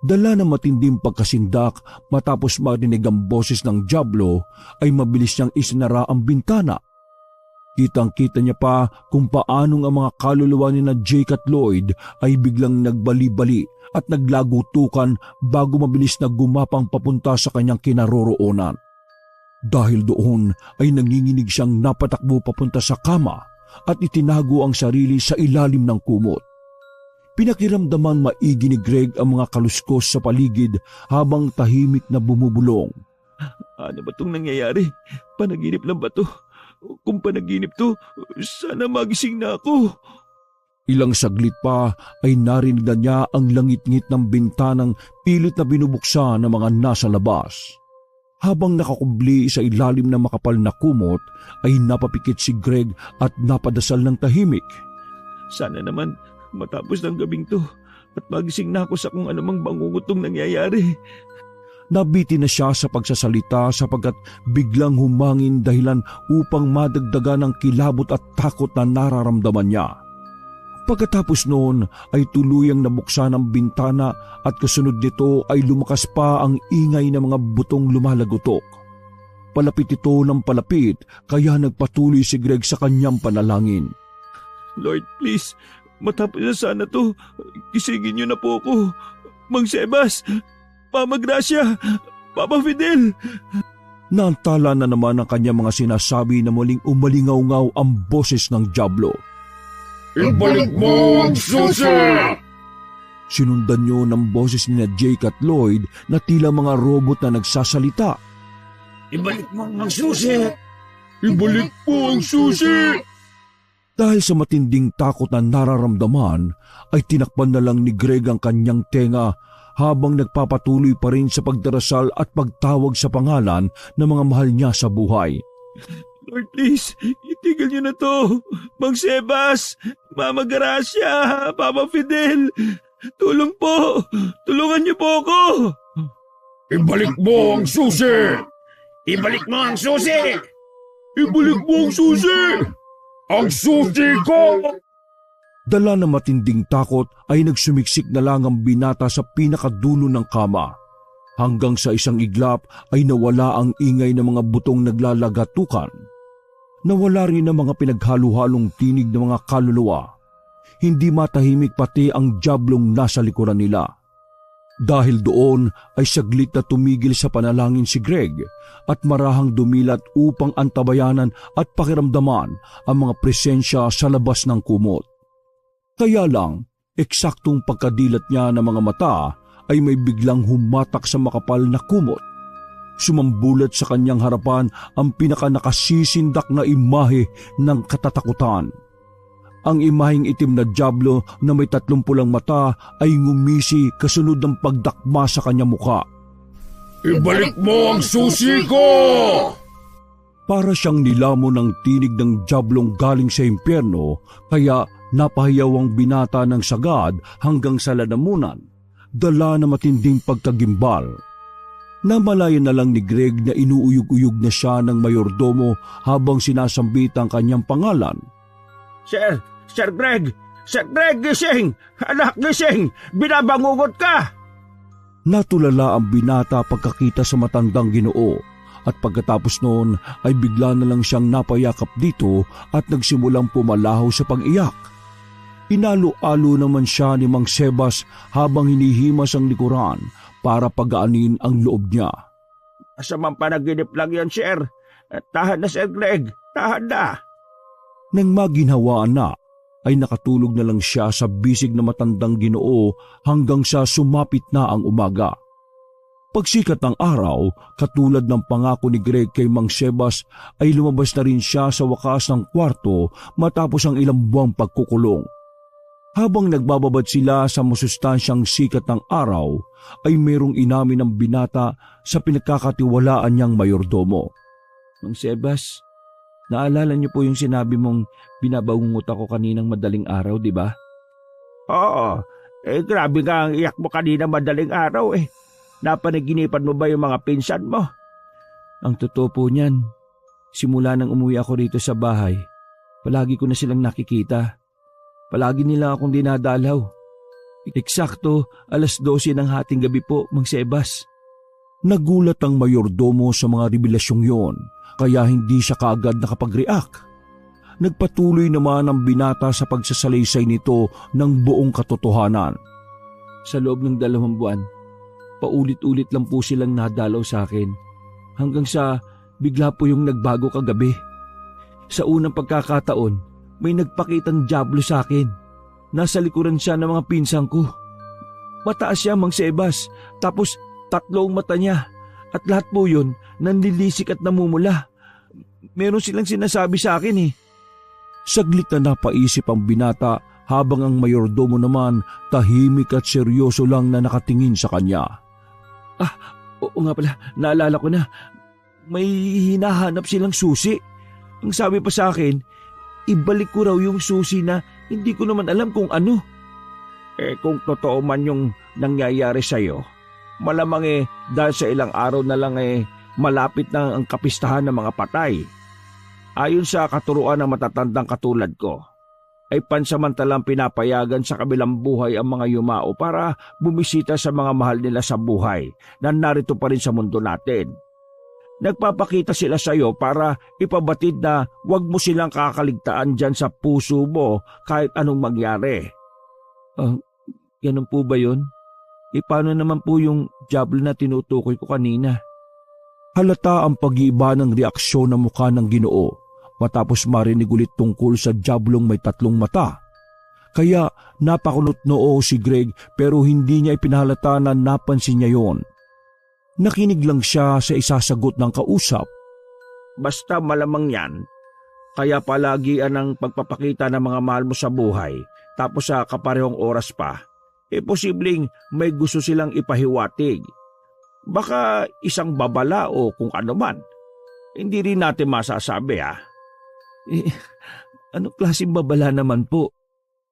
S1: Dala ng matinding pagkasindak matapos marinig ang boses ng diablo ay mabilis niyang isinara ang bintana. Kitang-kita niya pa kung paanong ang mga kaluluwa ni na Jake at Lloyd ay biglang nagbali-bali at naglagutukan bago mabilis na gumapang papunta sa kanyang kinaroroonan. Dahil doon ay nanginginig siyang napatakbo papunta sa kama at itinago ang sarili sa ilalim ng kumot. Pinakiramdaman maigi ni Greg ang mga kaluskos sa paligid habang tahimik na bumubulong.
S3: Ano ba itong nangyayari? Panaginip lang ba to? Kung panaginip to, sana magising na ako.
S1: Ilang saglit pa ay narinig na niya ang langit-ngit ng bintanang pilit na binubuksan ng mga nasa labas. Habang nakakubli sa ilalim ng makapal na kumot, ay napapikit si Greg at napadasal ng tahimik.
S3: Sana naman matapos ng gabing to at magising na ako sa kung anumang bangungutong nangyayari.
S1: Nabiti na siya sa pagsasalita sapagkat biglang humangin dahilan upang madagdagan ng kilabot at takot na nararamdaman niya. Pagkatapos noon ay tuluyang nabuksan ang bintana at kasunod nito ay lumakas pa ang ingay ng mga butong lumalagotok. Palapit ito ng palapit kaya nagpatuloy si Greg sa kanyang panalangin.
S3: Lord, please, matapos na sana to. Gisingin niyo na po ako. Mang Sebas, Mama Gracia, Papa Fidel.
S1: Naantala na naman ang kanyang mga sinasabi na muling umalingaw-ngaw ang boses ng dyablo.
S4: Ibalik mo ang susi!
S1: Sinundan niyo ng boses ni Jake at Lloyd na tila mga robot na nagsasalita.
S4: Ibalik mo ang susi!
S3: Ibalik po ang susi!
S1: Dahil sa matinding takot na nararamdaman, ay tinakpan na lang ni Greg ang kanyang tenga habang nagpapatuloy pa rin sa pagdarasal at pagtawag sa pangalan ng mga mahal niya sa buhay.
S3: Lord, please, itigil niyo na to. Mang Sebas, Mama Gracia, Papa Fidel, tulong po. Tulungan niyo po ako.
S4: Ibalik mo ang susi! Ibalik mo ang susi!
S3: Ibalik mo ang susi!
S4: Ang susi ko!
S1: Dala ng matinding takot ay nagsumiksik na lang ang binata sa pinakadulo ng kama. Hanggang sa isang iglap ay nawala ang ingay ng mga butong naglalagatukan. Nawala rin ang mga pinaghalu-halong tinig ng mga kaluluwa. Hindi matahimik pati ang diablong nasa likuran nila. Dahil doon ay saglit na tumigil sa panalangin si Greg at marahang dumilat upang antabayanan at pakiramdaman ang mga presensya sa labas ng kumot. Kaya lang, eksaktong pagkadilat niya ng mga mata ay may biglang humatak sa makapal na kumot. Sumambulat sa kanyang harapan ang pinakanakasisindak na imahe ng katatakutan. Ang imaheng itim na dyablo na may 30 mata ay ngumisi kasunod ng pagdakma sa kanyang muka.
S4: Ibalik mo ang susi ko!
S1: Para siyang nilamon ng tinig ng dyablong galing sa impyerno, kaya napahiyaw ang binata ng sagad hanggang sa lalamunan, dala na matinding pagkagimbal. Namalayan na lang ni Greg na inuuyog-uyog na siya ng mayordomo habang sinasambit ang kanyang pangalan.
S2: Sir Greg! Sir Greg, gising! Anak, gising! Binabangungot ka!
S1: Natulala ang binata pagkakita sa matandang Ginoo at pagkatapos noon ay bigla na lang siyang napayakap dito at nagsimulang pumalaho sa pag-iyak. Inalo-alo naman siya ni Mang Sebas habang hinihimas ang likuran para pagaanin ang loob niya.
S2: Masamang panaginip lang yan, sir. Tahan na, Sir Greg. Tahan na.
S1: Nang maginhawaan na, ay nakatulog na lang siya sa bisig na matandang Ginoo hanggang sa sumapit na ang umaga. Pagsikat ng araw, katulad ng pangako ni Greg kay Mang Sebas, ay lumabas na rin siya sa wakas ng kwarto matapos ang ilang buwang pagkukulong. Habang nagbababad sila sa masustansyang sikat ng araw, ay mayroong inamin ng binata sa pinagkakatiwalaan niyang mayordomo.
S2: Mang Sebas, naalala niyo po yung sinabi mong binabangungot ako kaninang madaling araw, di ba? Oo, grabe nga ang iyak mo kanina madaling araw eh. Napanaginipan mo ba yung mga pinsan mo? Ang totoo po niyan, simula nang umuwi ako rito sa bahay, palagi ko na silang nakikita. Palagi nila akong dinadalaw. Eksakto, 12:00 ng hating gabi po, Mang Sebas.
S1: Nagulat ang mayordomo sa mga revelasyong yon, kaya hindi siya kaagad nakapag-react. Nagpatuloy naman ang binata sa pagsasalaysay nito ng buong katotohanan.
S2: Sa loob ng 2 buwan, paulit-ulit lang po silang nadalaw sa akin hanggang sa
S1: bigla po yung nagbago kagabi. Sa unang pagkakataon, may nagpakitang dyablo sa akin. Nasa likuran siya ng mga pinsang ko. Mataas siya, Mang Sebas, tapos 3 ang mata niya. At lahat po yun, nanlilisik at namumula. Meron silang sinasabi sa akin eh. Saglit na napaisip ang binata habang ang mayordomo naman tahimik at seryoso lang na nakatingin sa kanya. Oo nga pala, naalala ko na. May hinahanap silang susi. Ang sabi pa sa akin, ibalik ko raw yung susi na hindi ko naman alam kung ano. Kung totoo man yung nangyayari sa'yo, malamang dahil sa ilang araw na lang malapit na ang kapistahan ng mga patay. Ayon sa katuruan ng matatandang katulad ko, ay pansamantalang pinapayagan sa kabilang buhay ang mga yumao para bumisita sa mga mahal nila sa buhay na narito pa rin sa mundo natin. Nagpapakita sila sa iyo para ipabatid na huwag mo silang kakaligtaan dyan sa puso mo kahit anong mangyari. Ganun po ba yun? Paano naman po yung dyablo na tinutukoy ko kanina? Halata ang pag-iiba ng reaksyon ng mukha ng Ginoo matapos marinig ulit tungkol sa dyablong may 3 mata. Kaya napakunot noo si Greg pero hindi niya ipinahalata na napansin niya yon. Nakinig lang siya sa isasagot ng kausap. Basta malamang yan, kaya palagian ang pagpapakita ng mga mahal mo sa buhay tapos sa kaparehong oras pa, posibleng may gusto silang ipahiwatig. Baka isang babala o kung ano man. Hindi rin natin masasabi Anong klaseng babala naman po?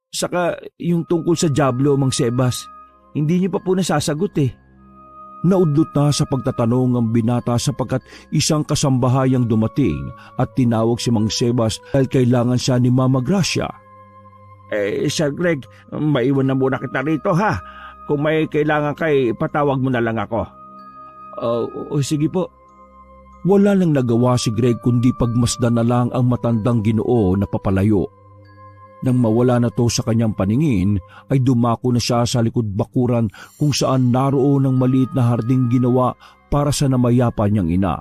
S1: Saka yung tungkol sa dyablo, Mang Sebas, hindi niyo pa po nasasagot Naudlot na sa pagtatanong ang binata sapagkat isang kasambahayang dumating at tinawag si Mang Sebas dahil kailangan siya ni Mama Gracia. Sir Greg, maiwan na muna kita rito ha. Kung may kailangan kay, patawag mo na lang ako. Sige po. Wala lang nagawa si Greg kundi pagmasdan na lang ang matandang Ginoo na papalayo. Nang mawala na to sa kanyang paningin, ay dumako na siya sa likod bakuran kung saan naroon ang maliit na harding ginawa para sa namayapa niyang ina.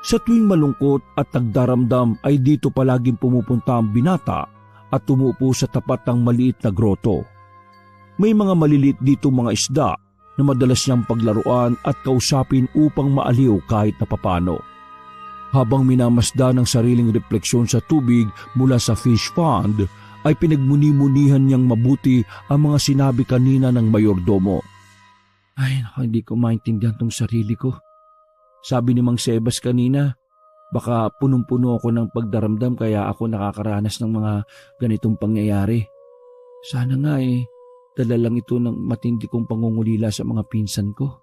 S1: Sa tuwing malungkot at nagdaramdam ay dito palaging pumupunta ang binata at tumupo sa tapat ng maliit na groto. May mga maliliit dito mga isda na madalas niyang paglaruan at kausapin upang maaliw kahit na papano. Habang minamasda ng sariling refleksyon sa tubig mula sa fish pond, ay pinagmuni-munihan niyang mabuti ang mga sinabi kanina ng mayordomo. Hindi ko maintindihan tong sarili ko. Sabi ni Mang Sebas kanina, baka punong-puno ako ng pagdaramdam kaya ako nakakaranas ng mga ganitong pangyayari. Sana nga dala lang ito ng matindi kong pangungulila sa mga pinsan ko.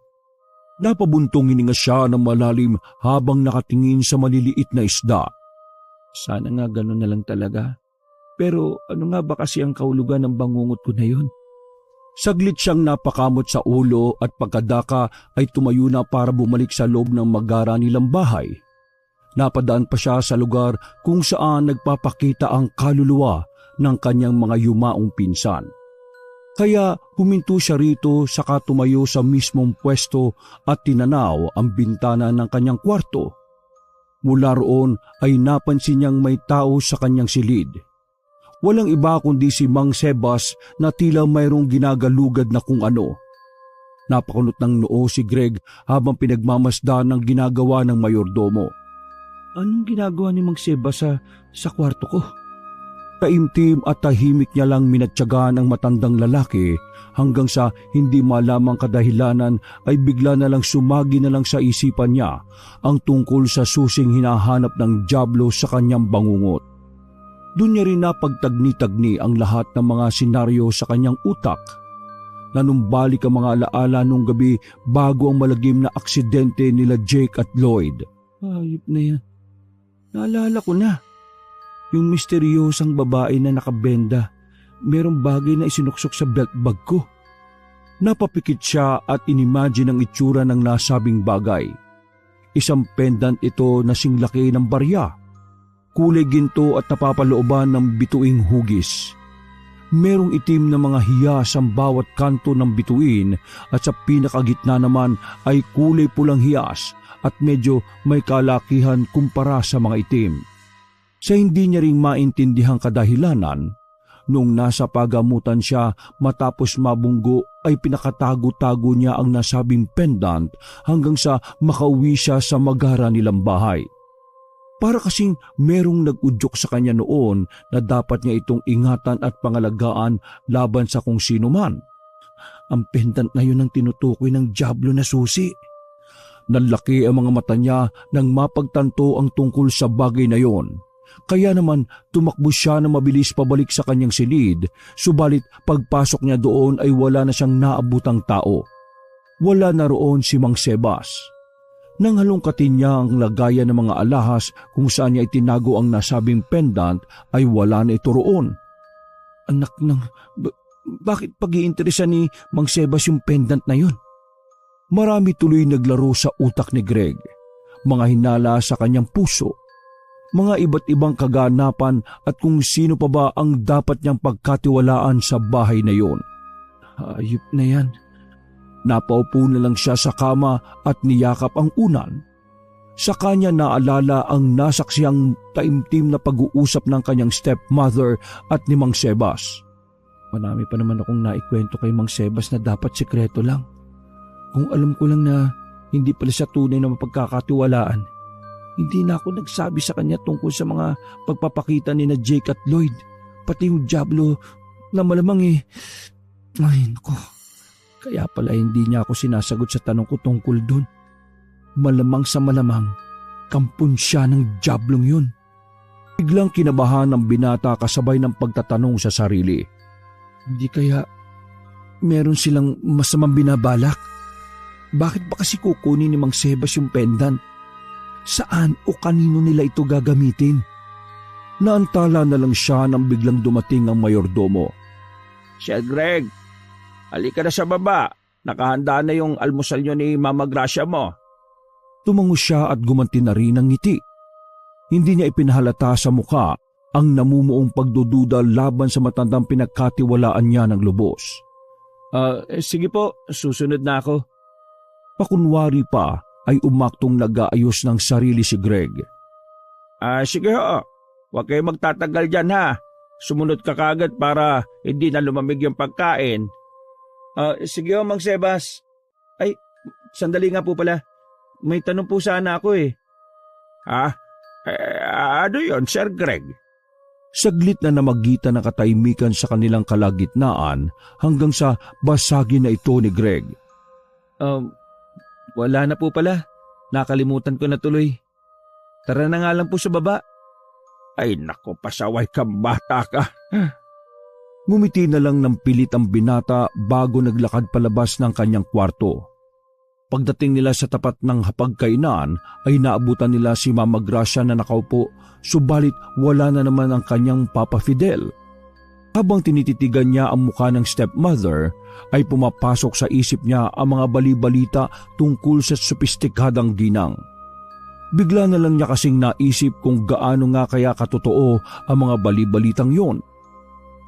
S1: Napabuntong hininga siya ng malalim habang nakatingin sa maliliit na isda. Sana nga gano'n na lang talaga. Pero ano nga ba kasi ang kahulugan ng bangungot ko na yun? Saglit siyang napakamot sa ulo at pagkadaka ay tumayo na para bumalik sa loob ng magara nilang bahay. Napadaan pa siya sa lugar kung saan nagpapakita ang kaluluwa ng kanyang mga yumaong pinsan. Kaya huminto siya rito saka tumayo sa mismong pwesto at tinanaw ang bintana ng kanyang kwarto. Mula roon ay napansin niyang may tao sa kanyang silid. Walang iba kundi si Mang Sebas na tila mayroong ginagalugad na kung ano. Napakunot ng noo si Greg habang pinagmamasdan ng ginagawa ng mayordomo. Anong ginagawa ni Mang Sebas sa kwarto ko? Taimtim at tahimik niya lang minatyagaan ang matandang lalaki hanggang sa hindi malamang kadahilanan ay bigla na lang sumagi na lang sa isipan niya ang tungkol sa susing hinahanap ng dyablo sa kanyang bangungot. Doon niya rin napagtagni-tagni ang lahat ng mga senaryo sa kanyang utak. Nanumbalik ang mga alaala nung gabi bago ang malagim na aksidente nila Jake at Lloyd. Ayop na yan. Naalala ko na. Yung misteryosang babae na nakabenda, merong bagay na isinuksok sa belt bag ko. Napapikit siya at inimagine ang itsura ng nasabing bagay. Isang pendant ito na singlaki ng barya. Kulay ginto at napapalooban ng bituing hugis. Merong itim na mga hiyas ang bawat kanto ng bituin at sa pinakagitna naman ay kulay pulang hiyas at medyo may kalakihan kumpara sa mga itim. Sa hindi niya ring maintindihang kadahilanan, noong nasa pagamutan siya matapos mabunggo ay pinakatago-tago niya ang nasabing pendant hanggang sa makauwi siya sa magara nilang bahay. Para kasing merong nag-udyok sa kanya noon na dapat niya itong ingatan at pangalagaan laban sa kung sino man. Ang pendant na yun ang tinutukoy ng dyablo na susi. Nanlaki ang mga mata niya nang mapagtanto ang tungkol sa bagay na yon. Kaya naman tumakbo siya na mabilis pabalik sa kanyang silid, subalit pagpasok niya doon ay wala na siyang naabutang tao. Wala na roon si Mang Sebas. Nang halongkatin niya ang lagayan ng mga alahas kung saan niya itinago ang nasabing pendant ay wala na ito roon. Anak ng... bakit pag-iinteresan ni Mang Sebas yung pendant na yun? Marami tuloy naglaro sa utak ni Greg. Mga hinala sa kanyang puso. Mga iba't ibang kaganapan at kung sino pa ba ang dapat niyang pagkatiwalaan sa bahay na yon. Hayop na yan. Napaupo na lang siya sa kama at niyakap ang unan. Sa kanya naalala ang nasaksiyang taimtim na pag-uusap ng kanyang stepmother at ni Mang Sebas. Marami pa naman akong naikwento kay Mang Sebas na dapat sikreto lang. Kung alam ko lang na hindi pala siya tunay na mapagkakatiwalaan, hindi na ako nagsabi sa kanya tungkol sa mga pagpapakita ni na Jake at Lloyd, pati yung Diablo na malamang Ay, nako. Kaya pala hindi niya ako sinasagot sa tanong ko tungkol dun. Malamang sa malamang, kampon siya ng Diablong yun. Biglang kinabahan ng binata kasabay ng pagtatanong sa sarili. Hindi kaya meron silang masamang binabalak? Bakit ba kasi kukunin ni Mang Sebas yung pendant? Saan o kanino nila ito gagamitin? Naantala na lang siya nang biglang dumating ang mayordomo.
S2: Sir Greg, halika na sa baba. Nakahanda na yung almusal nyo ni Mama Gracia mo.
S1: Tumango siya at gumanti na rin ng ngiti. Hindi niya ipinahalata sa mukha ang namumuong pagdududa laban sa matandang pinagkatiwalaan niya ng lubos.
S2: Sige po, susunod na ako.
S1: Pakunwari pa ay umaktong nag-aayos ng sarili si Greg.
S2: Sige ho, huwag kayo magtatagal dyan ha. Sumunod ka kagad para hindi na lumamig yung pagkain. Sige ho, Mang Sebas. Ay, sandali nga po pala. May tanong po sana ako ano yon, Sir Greg?
S1: Saglit na namagitan ng katahimikan sa kanilang kalagitnaan hanggang sa basagin na ito ni Greg.
S2: Wala na po pala. Nakalimutan ko na tuloy. Tara na nga lang po sa baba. Ay nako, pasaway ka, bata ka.
S1: Ngumiti na lang ng pilit ang binata bago naglakad palabas ng kanyang kwarto. Pagdating nila sa tapat ng hapagkainan ay naabutan nila si Mama Gracia na nakaupo, subalit wala na naman ang kanyang Papa Fidel. Habang tinititigan niya ang mukha ng stepmother, ay pumapasok sa isip niya ang mga bali-balita tungkol sa sopistikadang ginang. Bigla na lang niya kasing naisip kung gaano nga kaya katotoo ang mga bali-balitang yon.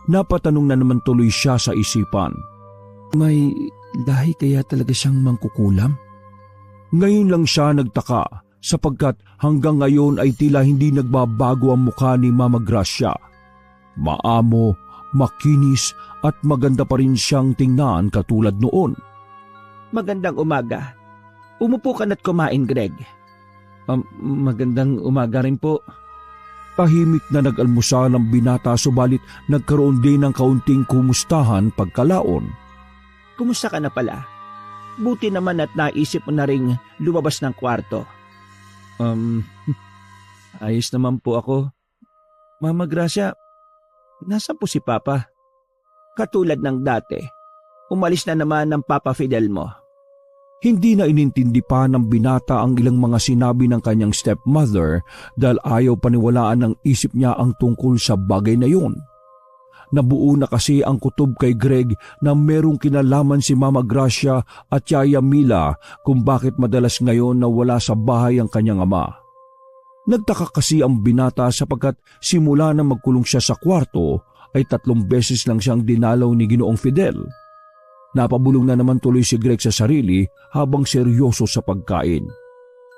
S1: Napatanong na naman tuloy siya sa isipan. May lahi kaya talaga siyang mangkukulam? Ngayon lang siya nagtaka sapagkat hanggang ngayon ay tila hindi nagbabago ang mukha ni Mama Gracia. Maamo, makinis at maganda pa rin siyang tingnan katulad noon.
S2: Magandang umaga. Umupo ka na't kumain, Greg.
S1: Magandang umaga rin po. Tahimik na nag-almusal ang binata subalit nagkaroon din ng kaunting kumustahan pagkalaon.
S2: Kumusta ka na pala? Buti naman at naisip mo na ring lumabas ng kwarto.
S1: Ayos naman po ako. Mama Gracia,
S2: nasa po si Papa? Katulad ng dati, umalis na naman ng Papa Fidel mo.
S1: Hindi na inintindi pa ng binata ang ilang mga sinabi ng kanyang stepmother dahil ayaw paniwalaan ng isip niya ang tungkol sa bagay na yun. Nabuo na kasi ang kutob kay Greg na merong kinalaman si Mama Gracia at Yaya Mila kung bakit madalas ngayon na wala sa bahay ang kanyang ama. Nagtaka kasi ang binata sapagkat simula na magkulong siya sa kwarto ay 3 beses lang siyang dinalaw ni Ginoong Fidel. Napabulong na naman tuloy si Greg sa sarili habang seryoso sa pagkain.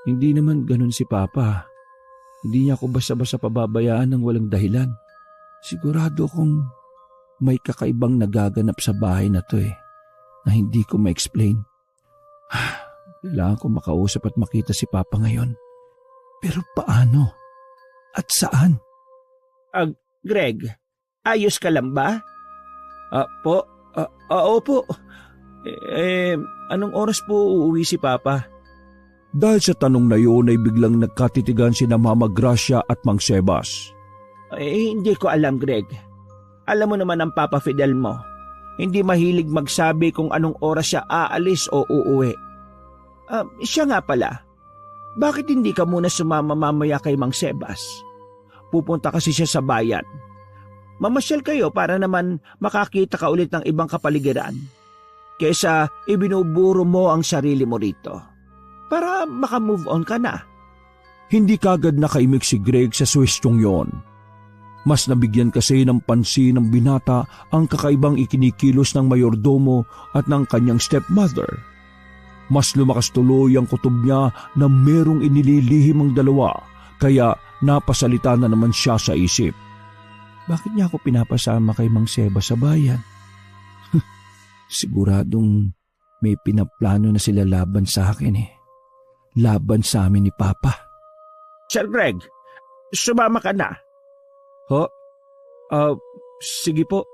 S1: Hindi naman ganun si Papa. Hindi niya ako basta-basta pababayaan ng walang dahilan. Sigurado akong may kakaibang nagaganap sa bahay na to na hindi ko ma-explain. Kailangan ko makausap at makita si Papa ngayon. Pero paano? At saan?
S2: Greg, ayos ka lang ba?
S1: Opo.
S2: Anong oras po uuwi si Papa?
S1: Dahil sa tanong na yun ay biglang nagkatitigan sina Mama Gracia at Mang Sebas.
S2: Hindi ko alam, Greg. Alam mo naman ang Papa Fidel mo. Hindi mahilig magsabi kung anong oras siya aalis o uuwi. Siya nga pala. Bakit hindi ka muna sumama mamaya kay Mang Sebas? Pupunta kasi siya sa bayan. Mamasyal kayo para naman makakita ka ulit ng ibang kapaligiran. Kesa ibinuburo mo ang sarili mo rito. Para makamove on ka na.
S1: Hindi kagad nakaimik si Greg sa suwestyong yon. Mas nabigyan kasi ng pansin ng binata ang kakaibang ikinikilos ng mayordomo at ng kanyang stepmother. Mas lumakas tuloy ang kutob niya na merong inililihim ang dalawa, kaya napasalita na naman siya sa isip. Bakit niya ako pinapasama kay Mang Seba sa bayan? Siguradong may pinaplano na sila laban sa akin Laban sa amin ni Papa.
S2: Sir Greg, sumama ka na.
S1: Sige po.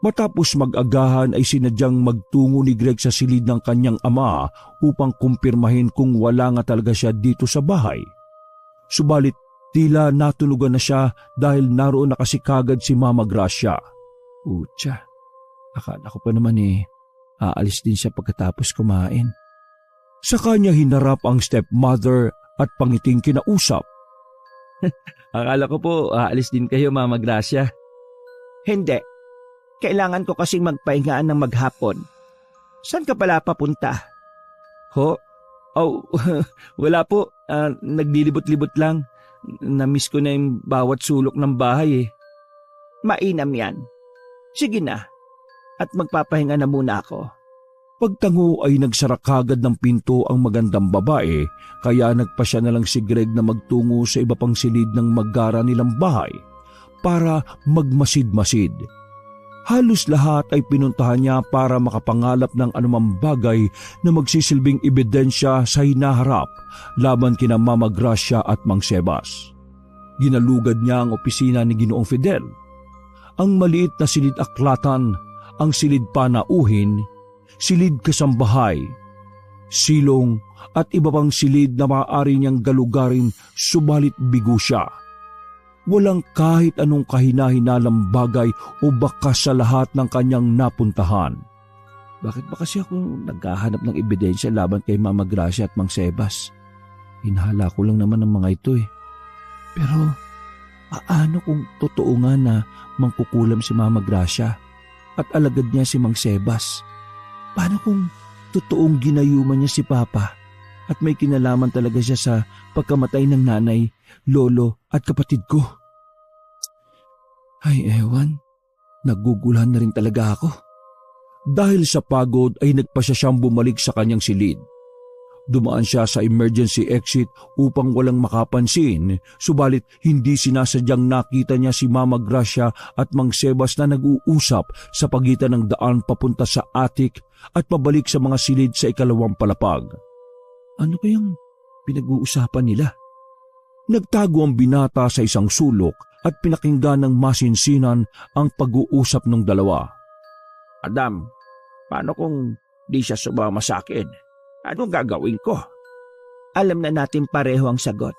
S1: Matapos mag-agahan ay sinadyang magtungo ni Greg sa silid ng kanyang ama upang kumpirmahin kung wala nga talaga siya dito sa bahay. Subalit tila natulugan na siya dahil naroon na kasi kagad si Mama Gracia. Utya, akala ko pa naman aalis din siya pagkatapos kumain. Sa kanya hinarap ang stepmother at pangiting kinausap.
S2: Akala ko po aalis din kayo, Mama Gracia. Hindi. Kailangan ko kasing magpahingaan ng maghapon. Saan ka pala papunta? Wala po. Naglilibot-libot lang. Namiss ko na yung bawat sulok ng bahay Mainam yan. Sige na. At magpapahinga na muna ako.
S1: Pagtango ay nagsara kagad ng pinto ang magandang babae, kaya nagpasya na lang si Greg na magtungo sa iba pang silid ng magara nilang bahay para magmasid-masid. Halos lahat ay pinuntahan niya para makapangalap ng anumang bagay na magsisilbing ebidensya sa hinaharap laban kina Mama Gracia at Mang Sebas. Ginalugad niya ang opisina ni Ginoong Fidel, ang maliit na silid aklatan, ang silid panauhin, silid kasambahay, silong at iba pang silid na maaari niyang galugarin subalit bigo siya. Walang kahit anong kahina-hinalang bagay o bakas sa lahat ng kanyang napuntahan. Bakit ba kasi ako naghahanap ng ebidensya laban kay Mama Gracia at Mang Sebas? Hinahala ko lang naman ang mga ito Pero paano kung totoo nga na mangkukulam si Mama Gracia at alagad niya si Mang Sebas? Paano kung totoong ginayuman niya si Papa at may kinalaman talaga siya sa pagkamatay ng nanay, lolo at kapatid ko? Ay ewan, naguguluhan na rin talaga ako. Dahil sa pagod ay nagpasya siyang bumalik sa kanyang silid. Dumaan siya sa emergency exit upang walang makapansin, subalit hindi sinasadyang nakita niya si Mama Gracia at Mang Sebas na nag-uusap sa pagitan ng daan papunta sa attic at pabalik sa mga silid sa ikalawang palapag. Ano kayang pinag-uusapan nila? Nagtago ang binata sa isang sulok at pinakinggan ng masinsinan ang pag-uusap ng dalawa.
S2: Adam, paano kung di siya sumama sa akin? Anong gagawin ko? Alam na natin pareho ang sagot.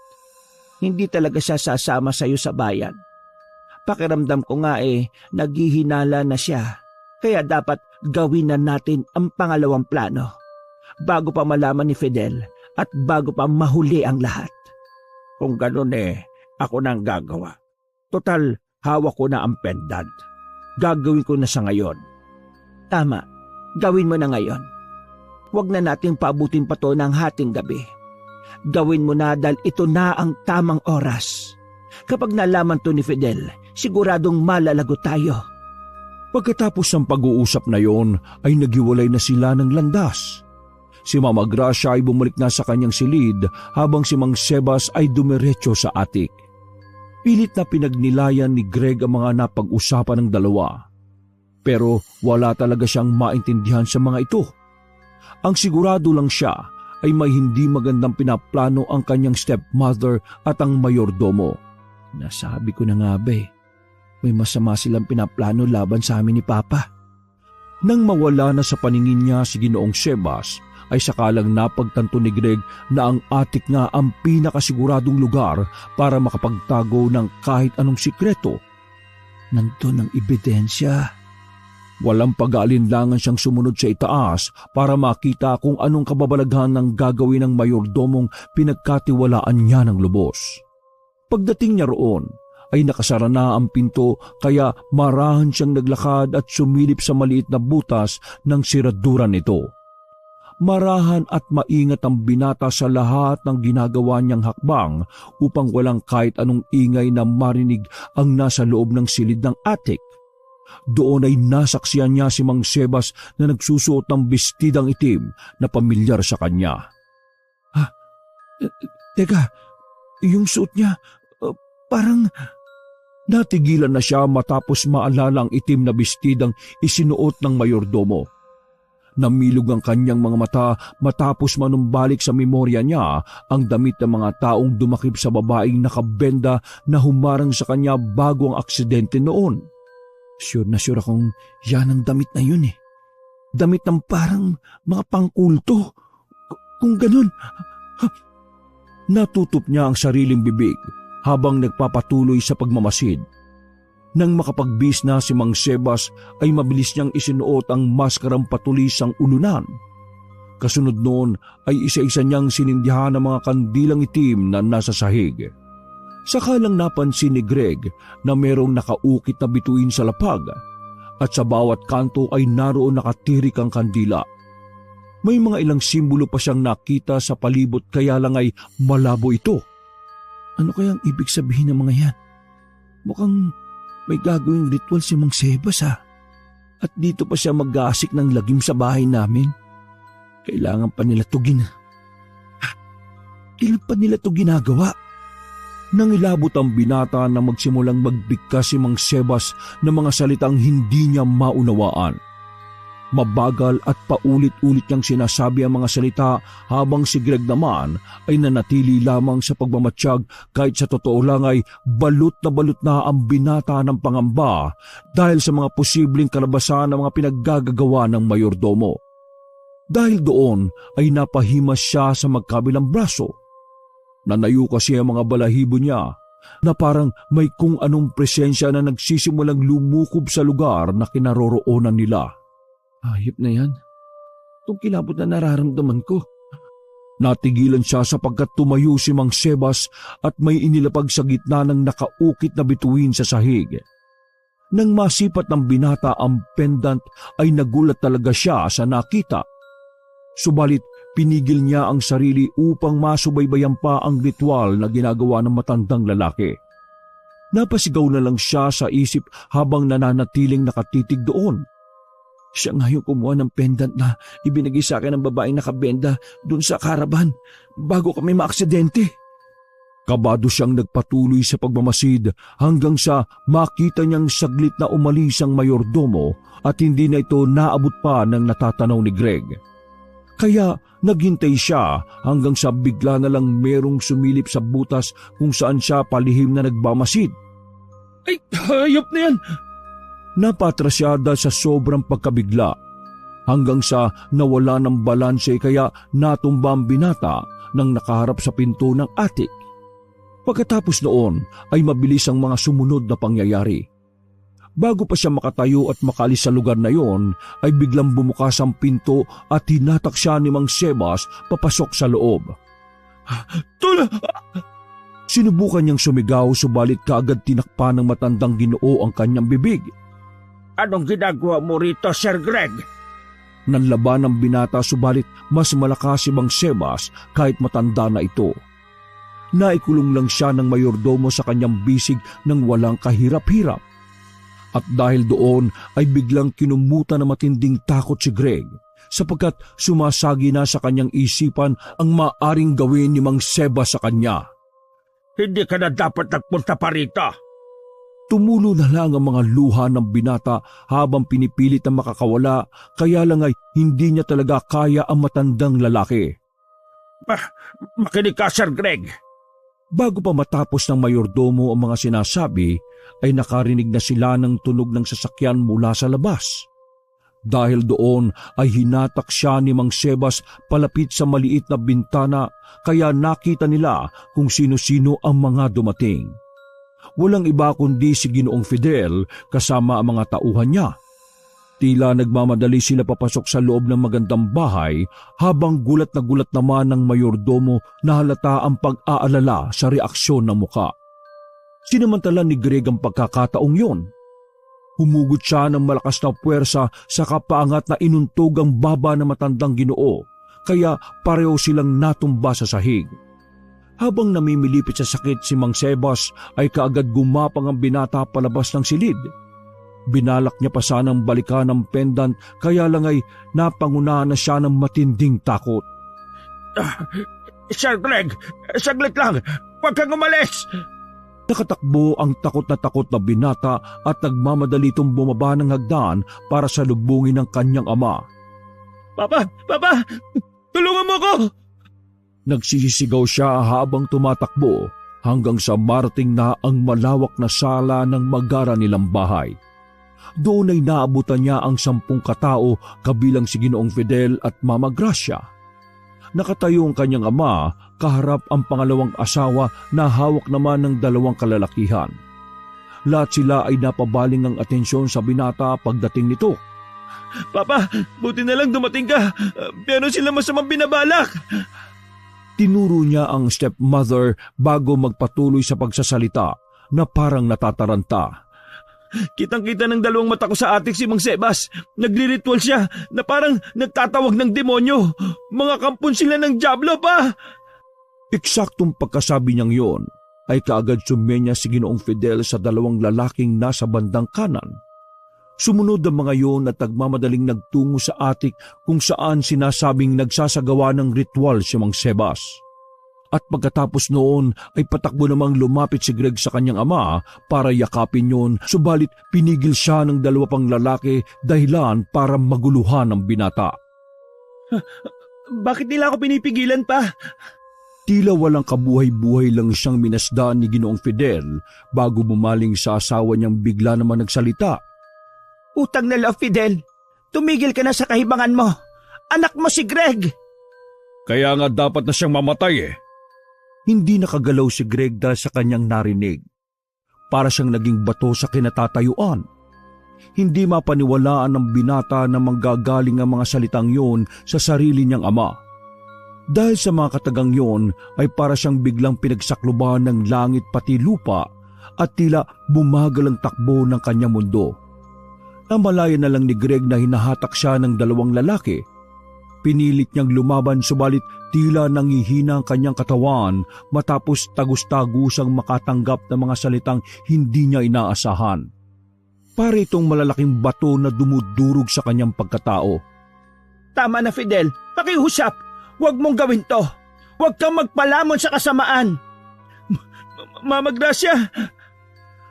S2: Hindi talaga siya sasama sa iyo sa bayan. Pakiramdam ko nga naghihinala na siya. Kaya dapat gawin na natin ang pangalawang plano. Bago pa malaman ni Fidel at bago pa mahuli ang lahat. Kung ganun ako na ang gagawa. Total, hawak ko na ang pendant. Gagawin ko na sa ngayon. Tama, gawin mo na ngayon. Huwag na nating paabutin pa to ng hating gabi. Gawin mo na dahil ito na ang tamang oras. Kapag nalaman to ni Fidel, siguradong malalagot tayo.
S1: Pagkatapos ng pag-uusap na yon ay naghiwalay na sila ng landas. Si Mama Gracia ay bumalik na sa kanyang silid habang si Mang Sebas ay dumiretso sa atik. Pilit na pinagnilayan ni Greg ang mga napag-usapan ng dalawa. Pero wala talaga siyang maintindihan sa mga ito. Ang sigurado lang siya ay may hindi magandang pinaplano ang kanyang stepmother at ang mayordomo. Nasabi ko na nga ba may masama silang pinaplano laban sa amin ni Papa. Nang mawala na sa paningin niya si Ginoong Sebas, ay sakalang napagtanto ni Greg na ang atik nga ang pinakasiguradong lugar para makapagtago ng kahit anong sikreto. Nandun ang ebidensya. Walang pag-aalinlangan siyang sumunod sa itaas para makita kung anong kababalaghan ng gagawin ng mayordomong pinagkatiwalaan niya ng lubos. Pagdating niya roon, ay nakasara na ang pinto kaya marahan siyang naglakad at sumilip sa maliit na butas ng siradura nito. Marahan at maingat ang binata sa lahat ng ginagawa niyang hakbang upang walang kahit anong ingay na marinig ang nasa loob ng silid ng atik. Doon ay nasaksiyan niya si Mang Sebas na nagsusuot ng bestidang itim na pamilyar sa kanya. Teka, yung suot niya, parang... Natigilan na siya matapos maalala ang itim na bestidang isinuot ng mayordomo. Namilog ang kanyang mga mata matapos manumbalik sa memorya niya ang damit ng mga taong dumakip sa babaeng nakabenda na humarang sa kanya bago ang aksidente noon. Sure na sure akong yan ang damit na yun Damit ng parang mga pangkulto. Kung ganun, natutup niya ang sariling bibig habang nagpapatuloy sa pagmamasid. Nang makapagbis na si Mang Sebas ay mabilis niyang isinuot ang maskarang patulisang ulunan. Kasunod noon ay isa-isa niyang sinindihan ang mga kandilang itim na nasa sahig. Saka lang napansin ni Greg na merong nakaukit na bituin sa lapag at sa bawat kanto ay naroon nakatirik ang kandila. May mga ilang simbolo pa siyang nakita sa palibot kaya lang ay malabo ito. Ano kayang ibig sabihin ng mga yan? Mukhang may gagawing ritual si Mang Sebas At dito pa siya mag-aasik ng lagim sa bahay namin. Kailangan pa nila ito Kailan pa nila ito ginagawa? Nangilabot ang binata na magsimulang magbigkas si Mang Sebas ng mga salitang hindi niya maunawaan. Mabagal at paulit-ulit niyang sinasabi ang mga salita habang si Greg naman ay nanatili lamang sa pagmamatsyag kahit sa totoo lang ay balot na ang binata ng pangamba dahil sa mga posibleng kalabasan ng mga pinaggagawa ng mayordomo. Dahil doon ay napahimas siya sa magkabilang braso. Nanayo kasi ang mga balahibo niya na parang may kung anong presensya na nagsisimulang lumukob sa lugar na kinaroroonan nila. Hayop na yan. Itong kilabot na nararamdaman ko. Natigilan siya sapagkat tumayo si Mang Sebas at may inilapag sa gitna ng nakaukit na bituin sa sahig. Nang masipat ng binata ang pendant ay nagulat talaga siya sa nakita. Subalit pinigil niya ang sarili upang masubaybayan pa ang ritual na ginagawa ng matandang lalaki. Napasigaw na lang siya sa isip habang nananatiling nakatitig doon. Siya nga yung kumuha ng pendant na ibinigay sa akin ng babaeng nakabenda doon sa karaban bago kami maaksidente. Kabado siyang nagpatuloy sa pagmamasid hanggang sa makita niyang saglit na umalis ang mayordomo at hindi na ito naabot pa ng natatanaw ni Greg. Kaya naghintay siya hanggang sa bigla na lang merong sumilip sa butas kung saan siya palihim na nagbamasid. Ay, hayop na yan! Napatras siya dahil sa sobrang pagkabigla hanggang sa nawala ng balanse kaya natumba ang binata nang nakaharap sa pinto ng atik. Pagkatapos noon ay mabilis ang mga sumunod na pangyayari. Bago pa siya makatayo at makalis sa lugar na yon ay biglang bumukas ang pinto at hinatak siya ni Mang Sebas papasok sa loob. Tula! Sinubukan niyang sumigaw subalit kaagad tinakpan ng matandang Ginoo ang kanyang bibig.
S2: Anong ginagawa mo rito, Sir Greg?
S1: Nanlaban ang binata subalit mas malakas si Mang Sebas kahit matanda na ito. Naikulong lang siya ng mayordomo sa kanyang bisig ng walang kahirap-hirap. At dahil doon ay biglang kinumutan na matinding takot si Greg sapagkat sumasagi na sa kanyang isipan ang maaring gawin ni Mang Sebas sa kanya.
S2: Hindi ka na dapat nagpunta pa rito.
S1: Tumulo na lang ang mga luha ng binata habang pinipilit na makakawala, kaya lang ay hindi niya talaga kaya ang matandang lalaki.
S2: Makinig ka, Sir Greg.
S1: Bago pa matapos ng mayordomo ang mga sinasabi, ay nakarinig na sila ng tunog ng sasakyan mula sa labas. Dahil doon ay hinatak siya ni Mang Sebas palapit sa maliit na bintana, kaya nakita nila kung sino-sino ang mga dumating. Walang iba kundi si Ginoong Fidel kasama ang mga tauhan niya. Tila nagmamadali sila papasok sa loob ng magandang bahay habang gulat na gulat naman ng mayordomo na halata ang pag-aalala sa reaksyon ng muka. Sinamantala ni Greg ang pagkakataong yon. Humugot siya ng malakas na puwersa sa kapaangat na inuntog ang baba ng matandang Ginoo, kaya pareho silang natumba sa sahig. Habang namimilipit sa sakit si Mang Sebas ay kaagad gumapang ang binata palabas ng silid. Binalak niya pa sanang balikan ang pendant, kaya lang ay napangunahan na siya ng matinding takot.
S2: Sir Greg, saglit lang. Huwag kang umalis.
S1: Nakatakbo ang takot na binata at nagmamadali itong bumaba ng hagdan para salubungin ang kanyang ama.
S2: Papa! Tulungan mo ko!
S1: Nagsisigaw siya habang tumatakbo hanggang sa marating na ang malawak na sala ng magara nilang bahay. Doon ay naabutan niya ang 10 katao kabilang si Ginoong Fidel at Mama Gracia. Nakatayo ang kanyang ama, kaharap ang pangalawang asawa na hawak naman ng 2 kalalakihan. Lahat sila ay napabaling ang atensyon sa binata pagdating nito.
S2: Papa, buti na lang dumating ka. Pero sila masamang binabalak.
S1: Tinuro niya ang stepmother bago magpatuloy sa pagsasalita na parang natataranta.
S2: Kitang-kita ng 2 mata ko sa atik si Mang Sebas. Nagriritual siya na parang nagtatawag ng demonyo. Mga kampon sila ng dyablo pa.
S1: Eksaktong pagkasabi niyang yon ay kaagad sumenya si Ginoong Fidel sa 2 lalaking nasa bandang kanan. Sumunod ang mga yon at nagmamadaling nagtungo sa atik kung saan sinasabing nagsasagawa ng ritual si Mang Sebas. At pagkatapos noon ay patakbo namang lumapit si Greg sa kanyang ama para yakapin yon, subalit pinigil siya ng 2 pang lalaki dahilan para maguluhan ang binata.
S2: Bakit nila ako pinipigilan pa?
S1: Tila walang kabuhay-buhay lang siyang minasdaan ni Ginoong Fidel bago bumaling sa asawa niyang bigla naman nagsalita.
S2: Utang na loob, Fidel. Tumigil ka na sa kahibangan mo. Anak mo si Greg.
S3: Kaya nga dapat na siyang mamatay eh.
S1: Hindi nakagalaw si Greg dahil sa kanyang narinig. Para siyang naging bato sa kinatatayuan. Hindi mapaniwalaan ng binata na manggagaling ang mga salitang yon sa sarili niyang ama. Dahil sa mga katagang yon ay para siyang biglang pinagsakluban ng langit pati lupa at tila bumagal ang takbo ng kanyang mundo. Namalayan na lang ni Greg na hinahatak siya ng 2 lalaki. Pinilit niyang lumaban subalit tila nangihina ang kanyang katawan matapos tagus-tagusang makatanggap ng mga salitang hindi niya inaasahan. Para itong malalaking bato na dumudurog sa kanyang pagkatao.
S2: Tama na, Fidel. Pakiusap. Huwag mong gawin to. Huwag kang magpalamon sa kasamaan. Mama Gracia!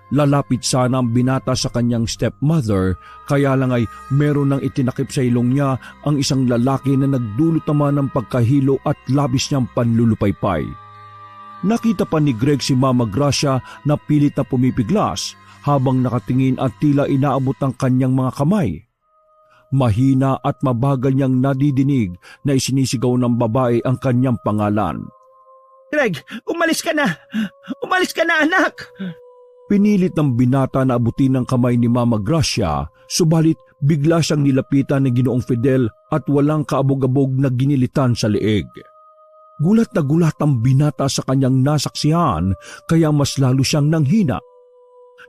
S1: Lalapit sana ang binata sa kanyang stepmother, kaya lang ay meron nang itinakip sa ilong niya ang isang lalaki na nagdulot naman ng pagkahilo at labis niyang panlulupaypay. Nakita pa ni Greg si Mama Gracia na pilit na pumipiglas habang nakatingin at tila inaabot ang kanyang mga kamay. Mahina at mabagal niyang nadidinig na isinisigaw ng babae ang kanyang pangalan.
S2: Greg, umalis ka na! Umalis ka na, anak!
S1: Pinilit ng binata na abutin ng kamay ni Mama Gracia, subalit bigla siyang nilapitan ng Ginoong Fidel at walang kaabog-abog na ginilitan sa leeg. Gulat na gulat ang binata sa kanyang nasaksihan, kaya mas lalo siyang nanghina.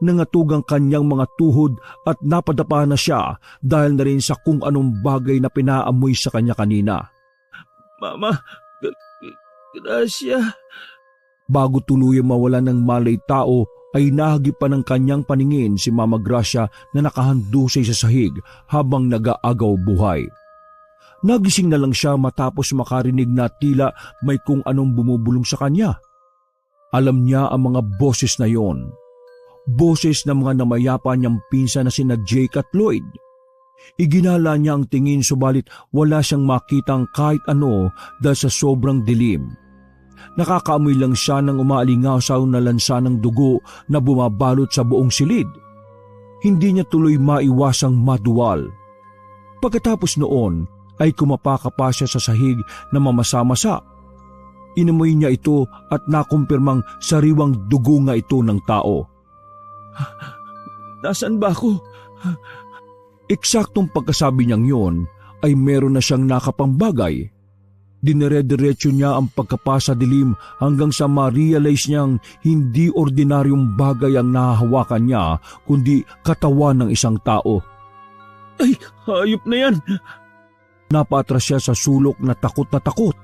S1: Nangatug ang kanyang mga tuhod at napadapa na siya dahil na rin sa kung anong bagay na pinaamoy sa kanya kanina.
S2: Mama, Gracia.
S1: Bago tuluyang mawala ng malay tao, ay nahagip pa ng kanyang paningin si Mama Gracia na nakahandusay sa sahig habang nag-aagaw buhay. Nagising na lang siya matapos makarinig na tila may kung anong bumubulong sa kanya. Alam niya ang mga boses na yon. Boses ng mga namayapa niyang pinsan na sina Jake at Lloyd. Iginala niya ang tingin subalit wala siyang makitang kahit ano dahil sa sobrang dilim. Nakakaamoy lang siya ng umaalingasaw na lansa ng dugo na bumabalot sa buong silid. Hindi niya tuloy maiwasang maduwal. Pagkatapos noon ay kumapaka pa siya sa sahig na mamasa-masa. Inamoy niya ito at nakumpirmang sariwang dugo nga ito ng tao. Nasaan ba ako? Eksaktong pagkasabi niyang yon ay meron na siyang nakapambagay. Dinire-diretso niya ang pagkapasa dilim hanggang sa ma-realize niyang hindi ordinaryong bagay ang nahahawakan niya kundi katawan ng isang tao. Ay, hayop na yan! Napatras siya sa sulok na takot na takot.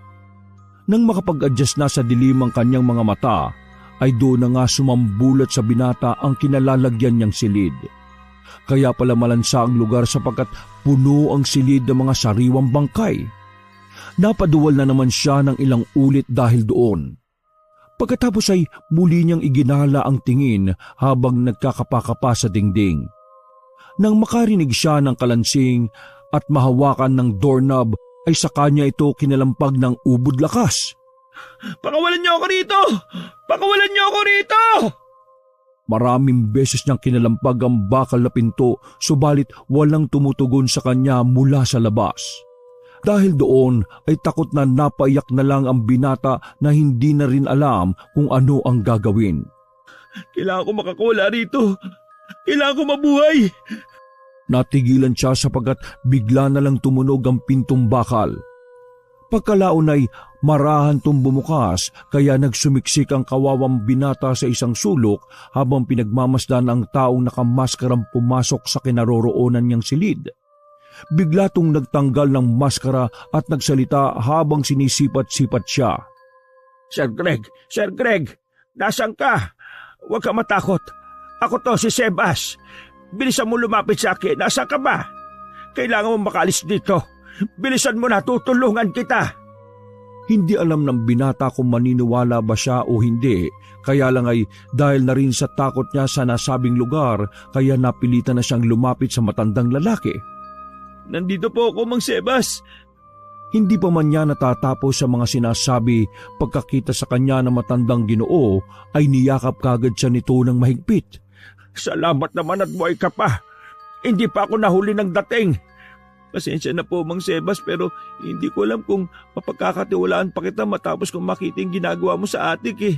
S1: Nang makapag-adjust na sa dilim ang kanyang mga mata, ay doon na nga sumambulat sa binata ang kinalalagyan niyang silid. Kaya pala malansa ang lugar sapagkat puno ang silid ng mga sariwang bangkay. Napaduwal na naman siya ng ilang ulit dahil doon. Pagkatapos ay muli niyang iginala ang tingin habang nagkakapakapa sa dingding. Nang makarinig siya ng kalansing at mahawakan ng doorknob ay sa kanya ito kinalampag ng ubod lakas. Pakawalan niyo ako rito! Pakawalan niyo ako rito! Maraming beses niyang kinalampag ang bakal na pinto subalit walang tumutugon sa kanya mula sa labas. Dahil doon ay takot na napaiyak na lang ang binata na hindi na rin alam kung ano ang gagawin. Kailangan ko makakawala rito. Kailangan ko mabuhay. Natigilan siya sapagkat bigla na lang tumunog ang pintong bakal. Pagkalaon ay marahan tong bumukas kaya nagsumiksik ang kawawang binata sa isang sulok habang pinagmamasdan ang taong nakamaskarang pumasok sa kinaroroonan niyang silid. Bigla tong nagtanggal ng maskara at nagsalita habang sinisipat-sipat siya. Sir Greg, nasaan ka? Huwag ka matakot. Ako to si Sebas. Bilisan mo lumapit sa akin. Nasaan ka ba? Kailangan mo makaalis dito. Bilisan mo na, tutulungan kita. Hindi alam ng binata kung maniniwala ba siya o hindi, kaya lang ay dahil na rin sa takot niya sa nasabing lugar, kaya napilitan na siyang lumapit sa matandang lalaki. Nandito po ako, Mang Sebas. Hindi pa man niya natatapos sa mga sinasabi, pagkakita sa kanya ng matandang Ginoo, ay niyakap kagad siya nito ng mahigpit. Salamat naman at buhay ka pa. Hindi pa ako nahuli ng dating. Pasensya na po, Mang Sebas, pero hindi ko alam kung mapagkakatiwalaan pa kita matapos kung makita yung ginagawa mo sa atik eh.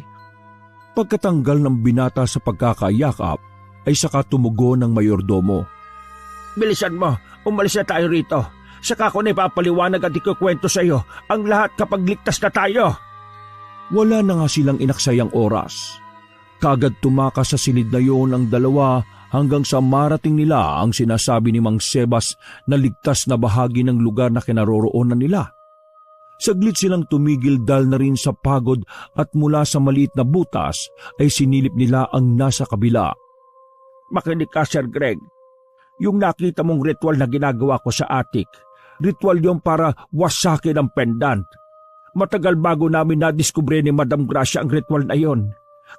S1: Pagkatanggal ng binata sa pagkakayakap, ay saka tumugon ng mayordomo. Bilisan mo, umalis na tayo rito. Saka ko na ipapaliwanag at ikukwento sa iyo ang lahat kapag ligtas na tayo. Wala na nga silang inaksayang oras. Kagad tumakas sa silid na yon ang dalawa hanggang sa marating nila ang sinasabi ni Mang Sebas na ligtas na bahagi ng lugar na kinaroroonan nila. Saglit silang tumigil dahil na rin sa pagod at mula sa maliit na butas ay sinilip nila ang nasa kabila. Makinig ka, Sir Greg. Yung nakita mong ritual na ginagawa ko sa attic, ritual yung para wasakin ang pendant. Matagal bago namin nadiskubre ni Madam Gracia ang ritual na yon.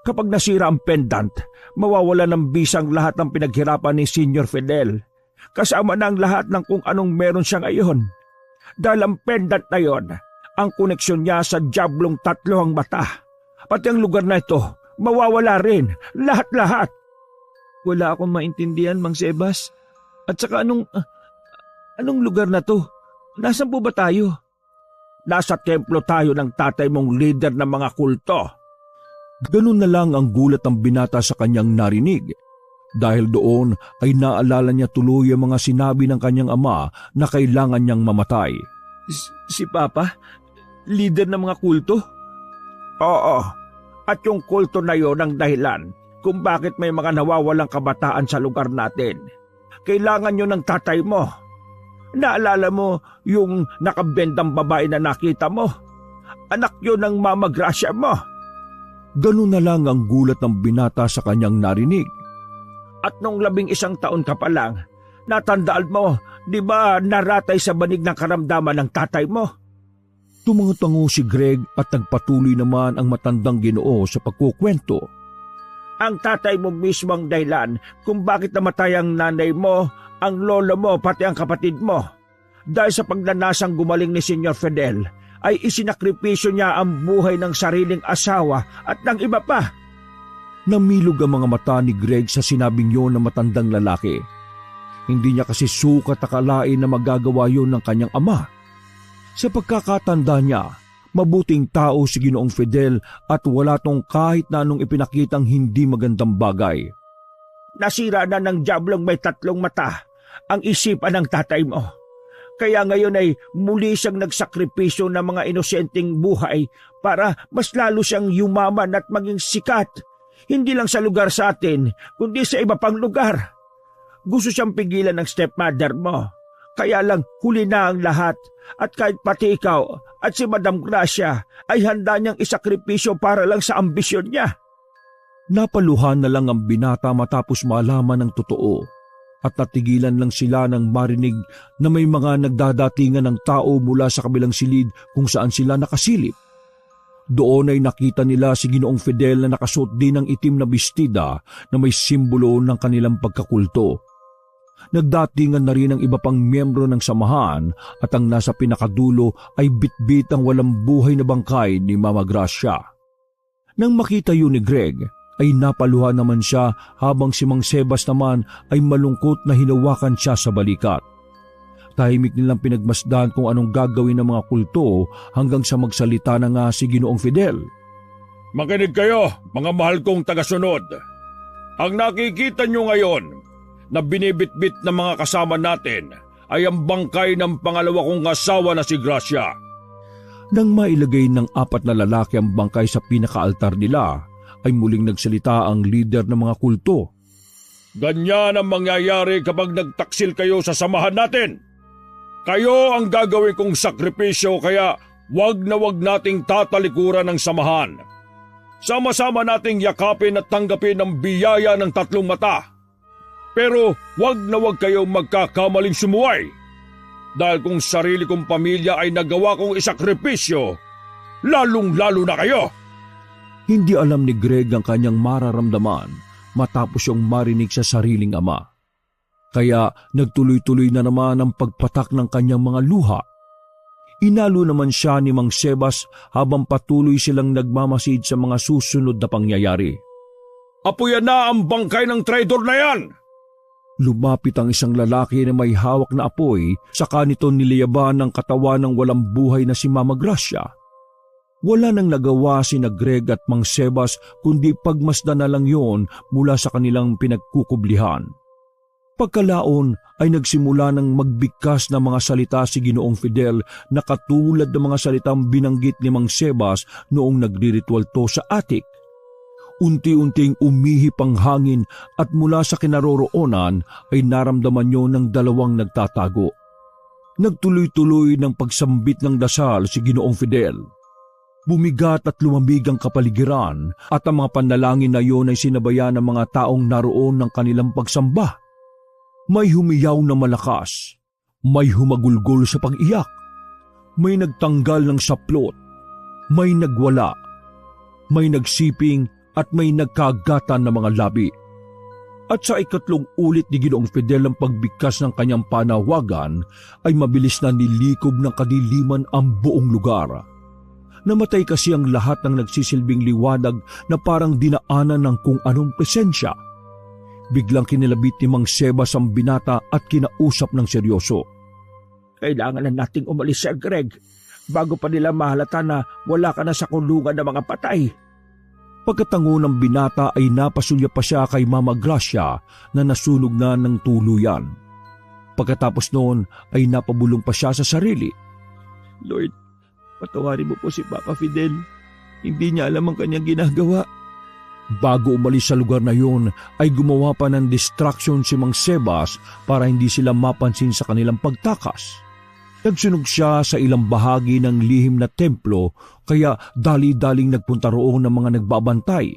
S1: Kapag nasira ang pendant, mawawala ng bisang lahat ng pinaghirapan ni Senior Fidel. Kasama na ang lahat ng kung anong meron siya ngayon. Dahil ang pendant na yon, ang koneksyon niya sa Diablong Tatlo ang mata. Pati ang lugar na ito, mawawala rin. Lahat-lahat. Wala akong maintindihan, Mang Sebas. At saka anong lugar na to? Nasaan po ba tayo? Nasa templo tayo ng tatay mong leader ng mga kulto. Ganun na lang ang gulat ng binata sa kanyang narinig. Dahil doon ay naalala niya tuloy ang mga sinabi ng kanyang ama na kailangan niyang mamatay. Si Papa? Leader ng mga kulto? Oo. At yung kulto na yon ang dahilan kung bakit may mga nawawalang kabataan sa lugar natin. Kailangan nyo ng tatay mo. Naalala mo yung nakabendang babae na nakita mo? Anak yun ng Mama Gracia mo. Ganun na lang ang gulat ng binata sa kanyang narinig. At nung 11 taon ka pa lang, natandaan mo
S2: Di ba naratay sa banig ng karamdaman ng tatay mo?
S1: Tumango si Greg at nagpatuloy naman ang matandang Ginoo sa pagkukwento.
S2: Ang tatay mo mismo ang dahilan kung bakit namatay ang nanay mo, ang lolo mo, pati ang kapatid mo. Dahil sa pagnanasang gumaling ni Senyor Fidel, ay isinakripisyo niya ang buhay ng sariling asawa at ng iba pa.
S1: Namilog ang mga mata ni Greg sa sinabing yon ng matandang lalaki. Hindi niya kasi sukat akalain na magagawa yon ng kanyang ama. Sa pagkakatanda niya, mabuting tao si Ginoong Fidel at wala tong kahit na anong ipinakitang hindi magandang bagay.
S2: Nasira na ng diablong may 3 mata ang isipan ng tatay mo. Kaya ngayon ay muli siyang nagsakripisyo ng mga inosenteng buhay para mas lalo siyang yumaman at maging sikat. Hindi lang sa lugar sa atin, kundi sa iba pang lugar. Gusto siyang pigilan ng stepmother mo. Kaya lang huli na ang lahat at kahit pati ikaw at si Madam Gracia ay handa niyang isakripisyo para lang sa ambisyon niya.
S1: Napaluhan na lang ang binata matapos malaman ng totoo at natigilan lang sila nang marinig na may mga nagdadatingan ng tao mula sa kabilang silid kung saan sila nakasilip. Doon ay nakita nila si Ginoong Fidel na nakasuot din ng itim na bestida na may simbolo ng kanilang pagkakulto. Nagdatingan na rin ang iba pang miyembro ng samahan at ang nasa pinakadulo ay bitbit ang walang buhay na bangkay ni Mama Gracia. Nang makita yun ni Greg, ay napaluha naman siya habang si Mang Sebas naman ay malungkot na hinawakan siya sa balikat. Tahimik nilang pinagmasdan kung anong gagawin ng mga kulto hanggang sa magsalita na nga si Ginoong Fidel.
S4: Makinig kayo, mga mahal kong tagasunod. Ang nakikita nyo ngayon na binibitbit ng mga kasama natin ay ang bangkay ng pangalawa kong asawa na si Gracia.
S1: Nang mailagay ng 4 na lalaki ang bangkay sa pinakaaltar nila, ay muling nagsalita ang leader ng mga kulto.
S4: Ganyan ang mangyayari kapag nagtaksil kayo sa samahan natin. Kayo ang gagawin kong sakripisyo kaya wag na wag nating tatalikuran ng samahan. Sama-sama nating yakapin at tanggapin ang biyaya ng 3 mata. Pero wag na wag kayong magkakamaling sumuway. Dahil kung sarili kong pamilya ay nagawa kong isakripisyo, lalong-lalo na kayo.
S1: Hindi alam ni Greg ang kanyang mararamdaman matapos yung marinig sa sariling ama. Kaya nagtuloy-tuloy na naman ang pagpatak ng kanyang mga luha. Inalo naman siya ni Mang Sebas habang patuloy silang nagmamasid sa mga susunod na pangyayari.
S4: Apuyan na ang bangkay ng traidor na yan!
S1: Lumapit ang isang lalaki na may hawak na apoy, saka nito niliyaban ng katawan ng walang buhay na si Mama Gracia. Wala nang nagawa si Greg at Mang Sebas kundi pagmasdan na lang yon mula sa kanilang pinagkukublihan. Pagkalaon ay nagsimula ng magbigkas ng mga salita si Ginoong Fidel na katulad ng mga salitang binanggit ni Mang Sebas noong nagriritual to sa atik. Unti-unting umihip ang hangin at mula sa kinaroroonan ay naramdaman niyo ng 2 nagtatago. Nagtuloy-tuloy ng pagsambit ng dasal si Ginoong Fidel. Bumigat at lumamig ang kapaligiran at ang mga panalangin na iyon ay sinabayan ng mga taong naroon ng kanilang pagsamba. May humiyaw na malakas, may humagulgol sa pag-iyak, may nagtanggal ng saplot, may nagwala, may nagsiping at may nagkagatan na mga labi. At sa 3 ulit ni Ginoong Fidel ang pagbigkas ng kanyang panawagan ay mabilis na nilikob ng kadiliman ang buong lugar. Namatay kasi ang lahat ng nagsisilbing liwanag na parang dinaanan ng kung anong presensya. Biglang kinilabit ni Mang Sebas ang binata at kinausap ng seryoso.
S2: Kailangan na nating umalis, Sir Greg, bago pa nila mahalata na wala ka na sa kulungan ng mga patay.
S1: Pagkatango ng binata ay napasunya pa siya kay Mama Gracia na nasunog na ng tuluyan. Pagkatapos noon ay napabulong pa siya sa sarili.
S3: Lord, patawarin mo po si Papa Fidel. Hindi niya alam ang kanyang ginagawa.
S1: Bago umalis sa lugar na yun ay gumawa pa ng distraction si Mang Sebas para hindi sila mapansin sa kanilang pagtakas. Nagsunog siya sa ilang bahagi ng lihim na templo kaya dali-daling nagpunta roon ng mga nagbabantay.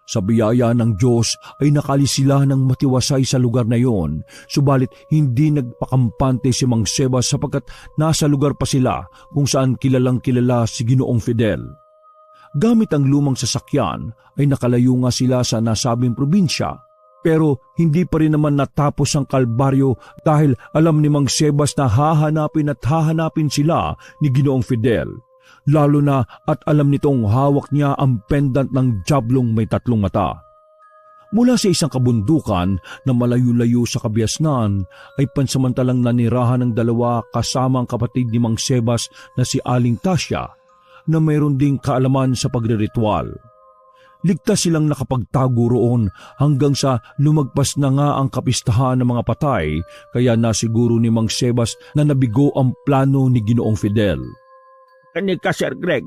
S1: Sa biyaya ng Diyos ay nakalis sila ng matiwasay sa lugar na iyon, subalit hindi nagpakampante si Mang Sebas sapagkat nasa lugar pa sila kung saan kilalang kilala si Ginoong Fidel. Gamit ang lumang sasakyan ay nakalayo nga sila sa nasabing probinsya, pero hindi pa rin naman natapos ang kalbaryo dahil alam ni Mang Sebas na hahanapin sila ni Ginoong Fidel. Lalo na at alam nitong hawak niya ang pendant ng diablong may 3 mata. Mula sa isang kabundukan na malayo-layo sa Kabiasnan ay pansamantalang nanirahan ng 2 kasamang kapatid ni Mang Sebas na si Aling Tasya na mayroon ding kaalaman sa pagriritual. Ligtas silang nakapagtago roon hanggang sa lumagpas na nga ang kapistahan ng mga patay, kaya nasiguro ni Mang Sebas na nabigo ang plano ni Ginoong Fidel.
S2: Kanig ka, Sir Greg.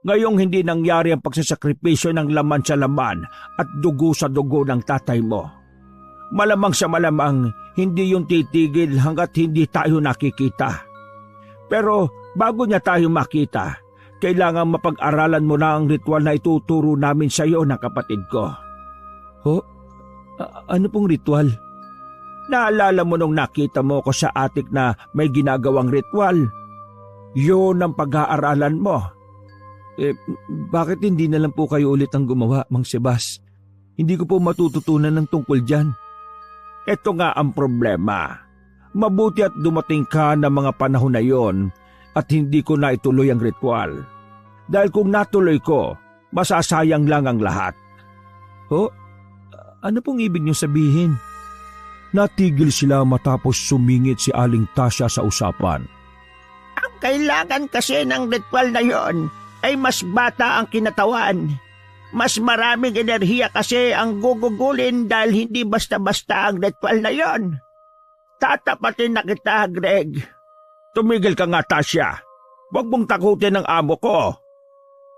S2: Ngayong hindi nangyari ang pagsasakripisyo ng laman sa laman at dugo sa dugo ng tatay mo, malamang sa malamang hindi yung titigil hanggat hindi tayo nakikita. Pero bago niya tayo makita, kailangan mapag-aralan mo na ang ritual na ituturo namin sa iyo ng kapatid ko.
S1: Ano pong ritual?
S2: Naalala mo nung nakita mo ko sa atik na may ginagawang ritual? Yun ang pag-aaralan mo.
S1: Bakit hindi na lang po kayo ulit ang gumawa, Mang Sebas? Hindi ko po matututunan ng tungkol dyan.
S2: Ito nga ang problema. Mabuti at dumating ka ng mga panahon na yon at hindi ko na ituloy ang ritual. Dahil kung natuloy ko, masasayang lang ang lahat.
S1: Ano pong ibig niyo sabihin?
S3: Natigil sila matapos sumingit si Aling Tasya sa usapan.
S2: Ang kailangan kasi ng ritual na yon ay mas bata ang kinatawan. Mas maraming enerhiya kasi ang gugugulin dahil hindi basta-basta ang ritual na yon. Tatapatin na kita, Greg. Tumigil ka nga, Tasya. Huwag mong takutin ang amo ko.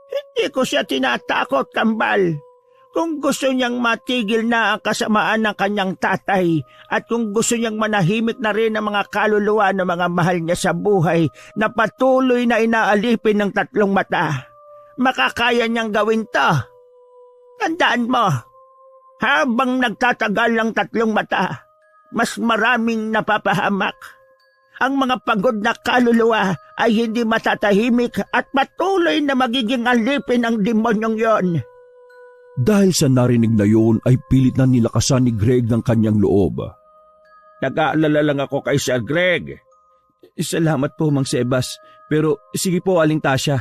S2: Hindi ko siya tinatakot, Kambal. Kung gusto niyang matigil na ang kasamaan ng kanyang tatay at kung gusto niyang manahimik na rin ang mga kaluluwa ng mga mahal niya sa buhay na patuloy na inaalipin ng 3 mata, makakaya niyang gawin to. Tandaan mo, habang nagtatagal ang 3 mata, mas maraming napapahamak. Ang mga pagod na kaluluwa ay hindi matatahimik at patuloy na magiging alipin ng demonyong yon.
S3: Dahil sa narinig na yun ay pilit na nilakasan ni Greg ng kanyang loob.
S2: Nag-aalala lang ako kay Sir Greg.
S1: Salamat po, Mang Sebas. Pero sige po, Aling Tasya.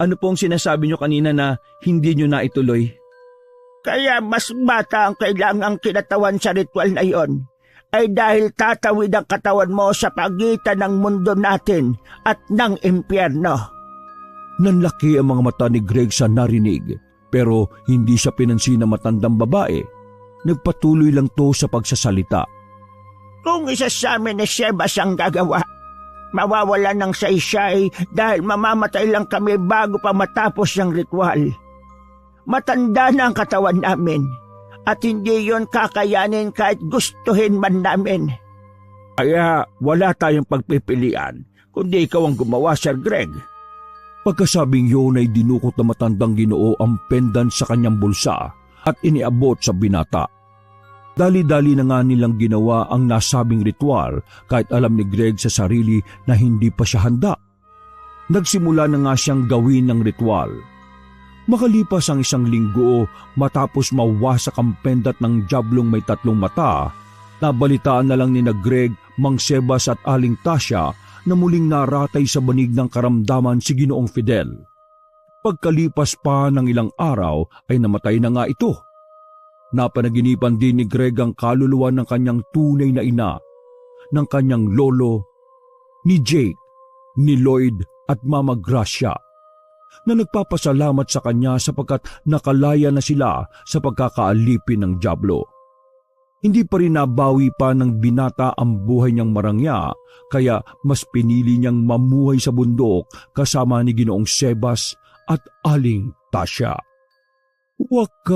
S1: Ano pong sinasabi niyo kanina na hindi niyo na ituloy?
S2: Kaya mas bata ang kailangang kinatawan sa ritual na yon ay dahil tatawid ang katawan mo sa pagitan ng mundo natin at ng impyerno.
S3: Nanlaki ang mga mata ni Greg sa narinig, pero hindi siya pinansin na matandang babae. Nagpatuloy lang to sa pagsasalita.
S2: Kung isa sa amin ni Sebas ang gagawa, mawawala ng saysay dahil mamamatay lang kami bago pa matapos ang ritual. Matanda na ang katawan namin at hindi yon kakayanin kahit gustuhin man namin. Kaya wala tayong pagpipilian kundi ikaw ang gumawa, Sir Greg.
S3: Pagkasabing yun ay dinukot na matandang Ginoo ang pendant sa kanyang bulsa at iniabot sa binata. Dali-dali na nga nilang ginawa ang nasabing ritual kahit alam ni Greg sa sarili na hindi pa siya handa. Nagsimula na nga siyang gawin ng ritual. Makalipas ang 1 linggo matapos mawasak ang pendant ng diablong may 3 mata, nabalitaan na lang ni Greg, Mang Sebas at Aling Tasya na muling naratay sa banig ng karamdaman si Ginoong Fidel. Pagkalipas pa ng ilang araw ay namatay na nga ito. Napanaginipan din ni Greg ang kaluluwa ng kanyang tunay na ina, ng kanyang lolo, ni Jake, ni Lloyd at Mama Gracia, na nagpapasalamat sa kanya sapagkat nakalaya na sila sa pagkakaalipin ng diablo. Hindi pa rin nabawi pa ng binata ang buhay niyang marangya, kaya mas pinili niyang mamuhay sa bundok kasama ni Ginoong Sebas at Aling Tasya. Wakas!